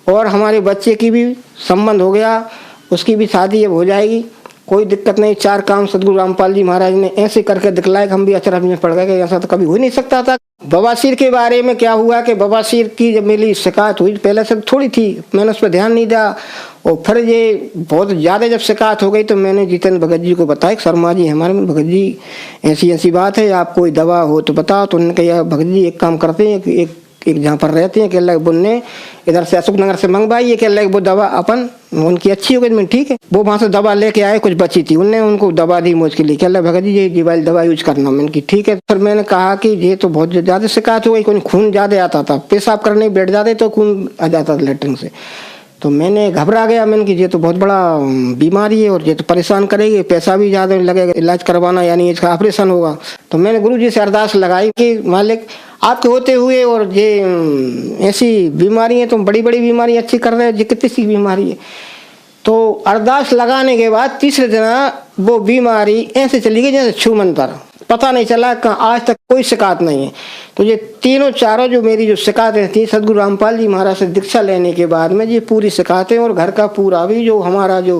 और हमारे बच्चे की भी संबंध हो गया, उसकी भी शादी अब हो जाएगी, कोई दिक्कत नहीं। 4 काम सदगुरु रामपाल जी महाराज ने ऐसे करके दिखलाए कि हम भी अचरज में पड़ गए कि ऐसा तो कभी हो नहीं सकता था। बवासीर के बारे में क्या हुआ कि बवासीर की जब मेरी शिकायत हुई, पहले से थोड़ी थी, मैंने उस पर ध्यान नहीं दिया। और फिर ये बहुत ज़्यादा जब शिकायत हो गई तो मैंने जितेंद्र भगत जी को बताया कि शर्मा जी हमारे में, भगत जी ऐसी बात है, आप कोई दवा हो तो बताओ। तो उन्होंने कहा भगत जी एक काम करते हैं, एक जहाँ पर रहते हैं, कह लगे बुनने इधर से अशोक नगर से मंगवाई है, कह लगे वो दवा अपन उनकी अच्छी हो गई। मैं ठीक है, वो वहाँ से दवा लेके आए, कुछ बची थी, उनने उनको दवा दी मुझ के लिए, कह लगे भगत जी ये वाली दवा यूज करना। मैंने की ठीक है। फिर मैंने कहा कि ये तो बहुत ज़्यादा शिकायत हो गई, कोई खून ज़्यादा आता था, पेशाब करने बैठ जाते तो खून आ जाता था लेटरिन से। तो मैंने घबरा गया, मैंने कि ये तो बहुत बड़ा बीमारी है और ये तो परेशान करेगी, पैसा भी ज़्यादा लगेगा इलाज करवाना, यानी इसका ऑपरेशन होगा। तो मैंने गुरुजी से अरदास लगाई कि मालिक आपके होते हुए और ये ऐसी बीमारी है, तुम बड़ी बड़ी बीमारी अच्छी कर रहे हो, ये कितनी सी बीमारी है। तो अरदास लगाने के बाद तीसरे दिन वो बीमारी ऐसे चली गई जैसे छूमंतर, पता नहीं चला, आज तक कोई शिकायत नहीं है। तो ये तीनों चारों जो मेरी जो शिकायतें थी सदगुरु रामपाल जी महाराज से दीक्षा लेने के बाद में ये पूरी शिकायतें और घर का पूरा भी जो हमारा जो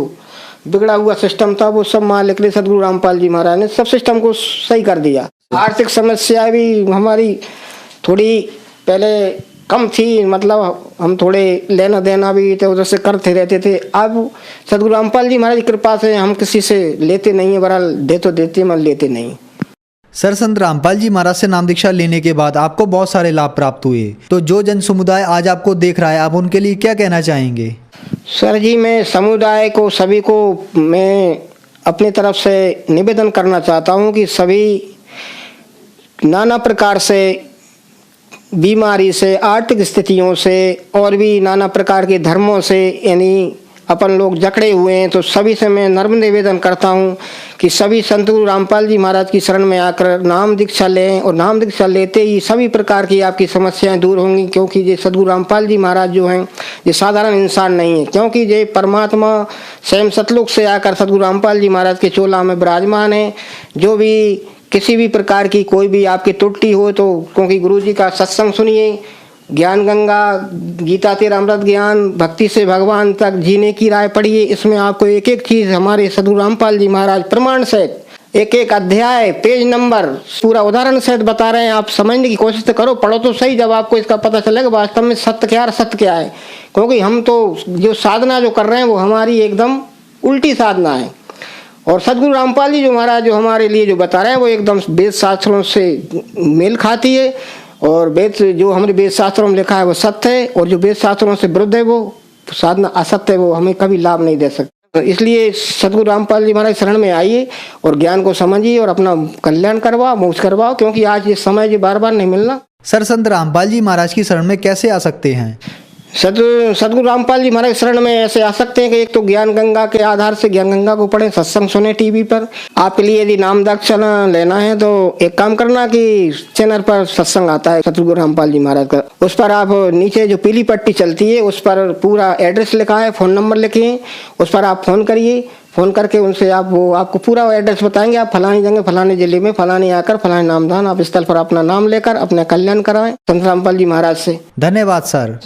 बिगड़ा हुआ सिस्टम था वो सब मालिक ने सदगुरु रामपाल जी महाराज ने सब सिस्टम को सही कर दिया। आर्थिक समस्या भी हमारी थोड़ी पहले कम थी, मतलब हम थोड़े लेना देना भी इधर उधर से करते रहते थे। अब सदगुरु रामपाल जी महाराज की कृपा से हम किसी से लेते नहीं है, बहरहाल दे तो देते मगर लेते नहीं। सर, संत रामपाल जी महाराज से नाम दीक्षा लेने के बाद आपको बहुत सारे लाभ प्राप्त हुए, तो जो जन समुदाय आज आपको देख रहा है आप उनके लिए क्या कहना चाहेंगे? सर जी, मैं समुदाय को सभी को मैं अपनी तरफ से निवेदन करना चाहता हूँ कि सभी नाना प्रकार से बीमारी से, आर्थिक स्थितियों से और भी नाना प्रकार के धर्मों से यानी अपन लोग जकड़े हुए हैं, तो सभी से मैं नम्र निवेदन करता हूं कि सभी संत गुरु रामपाल जी महाराज की शरण में आकर नाम दीक्षा लें और नाम दीक्षा लेते ही सभी प्रकार की आपकी समस्याएं दूर होंगी। क्योंकि ये सदगुरु रामपाल जी महाराज जो हैं ये साधारण इंसान नहीं है, क्योंकि ये परमात्मा स्वयं सतलोक से आकर सदगुरु रामपाल जी महाराज के चोला में विराजमान है। जो भी किसी भी प्रकार की कोई भी आपकी त्रुटि हो तो क्योंकि गुरु जी का सत्संग सुनिए, ज्ञान गंगा, गीता तेरा अमृत ज्ञान, भक्ति से भगवान तक जीने की राय पढ़िए। इसमें आपको एक एक चीज हमारे सदगुरु रामपाल जी महाराज प्रमाण सहित एक एक अध्याय, पेज नंबर पूरा उदाहरण सहित बता रहे हैं। आप समझने की कोशिश तो करो, पढ़ो तो सही, जब आपको इसका पता चलेगा वास्तव में सत्य क्या और सत्य क्या है। क्योंकि हम तो जो साधना जो कर रहे हैं वो हमारी एकदम उल्टी साधना है, और सदगुरु रामपाल जी जो महाराज जो हमारे लिए जो बता रहे हैं वो एकदम वेद शास्त्रों से मेल खाती है। और वेद जो हमारे वेद शास्त्रों में लिखा है वो सत्य है, और जो वेद शास्त्रों से विरुद्ध है वो साधना असत्य है, वो हमें कभी लाभ नहीं दे सकता। इसलिए सदगुरु रामपाल जी महाराज शरण में आइए और ज्ञान को समझिए और अपना कल्याण करवाओ, मोक्ष करवाओ, क्योंकि आज ये समय जो बार बार नहीं मिलना। सर, संत रामपाल जी महाराज की शरण में कैसे आ सकते हैं? सदगुरु रामपाल जी महाराज शरण में ऐसे आ सकते हैं कि एक तो ज्ञान गंगा के आधार से ज्ञान गंगा को पढ़ें, सत्संग सुने टीवी पर। आपके लिए यदि नाम दीक्षा लेना है तो एक काम करना कि चैनल पर सत्संग आता है सदगुरु रामपाल जी महाराज का, उस पर आप नीचे जो पीली पट्टी चलती है उस पर पूरा एड्रेस लिखा है, फोन नंबर लिखिए, उस पर आप फोन करिए। फोन करके उनसे आप वो आपको पूरा एड्रेस बताएंगे, आप फलानी जगह फलाने जिले में फलाने आकर फलाने नामधान आप स्थल पर अपना नाम लेकर अपना कल्याण कराएं संत रामपाल जी महाराज से। धन्यवाद सर।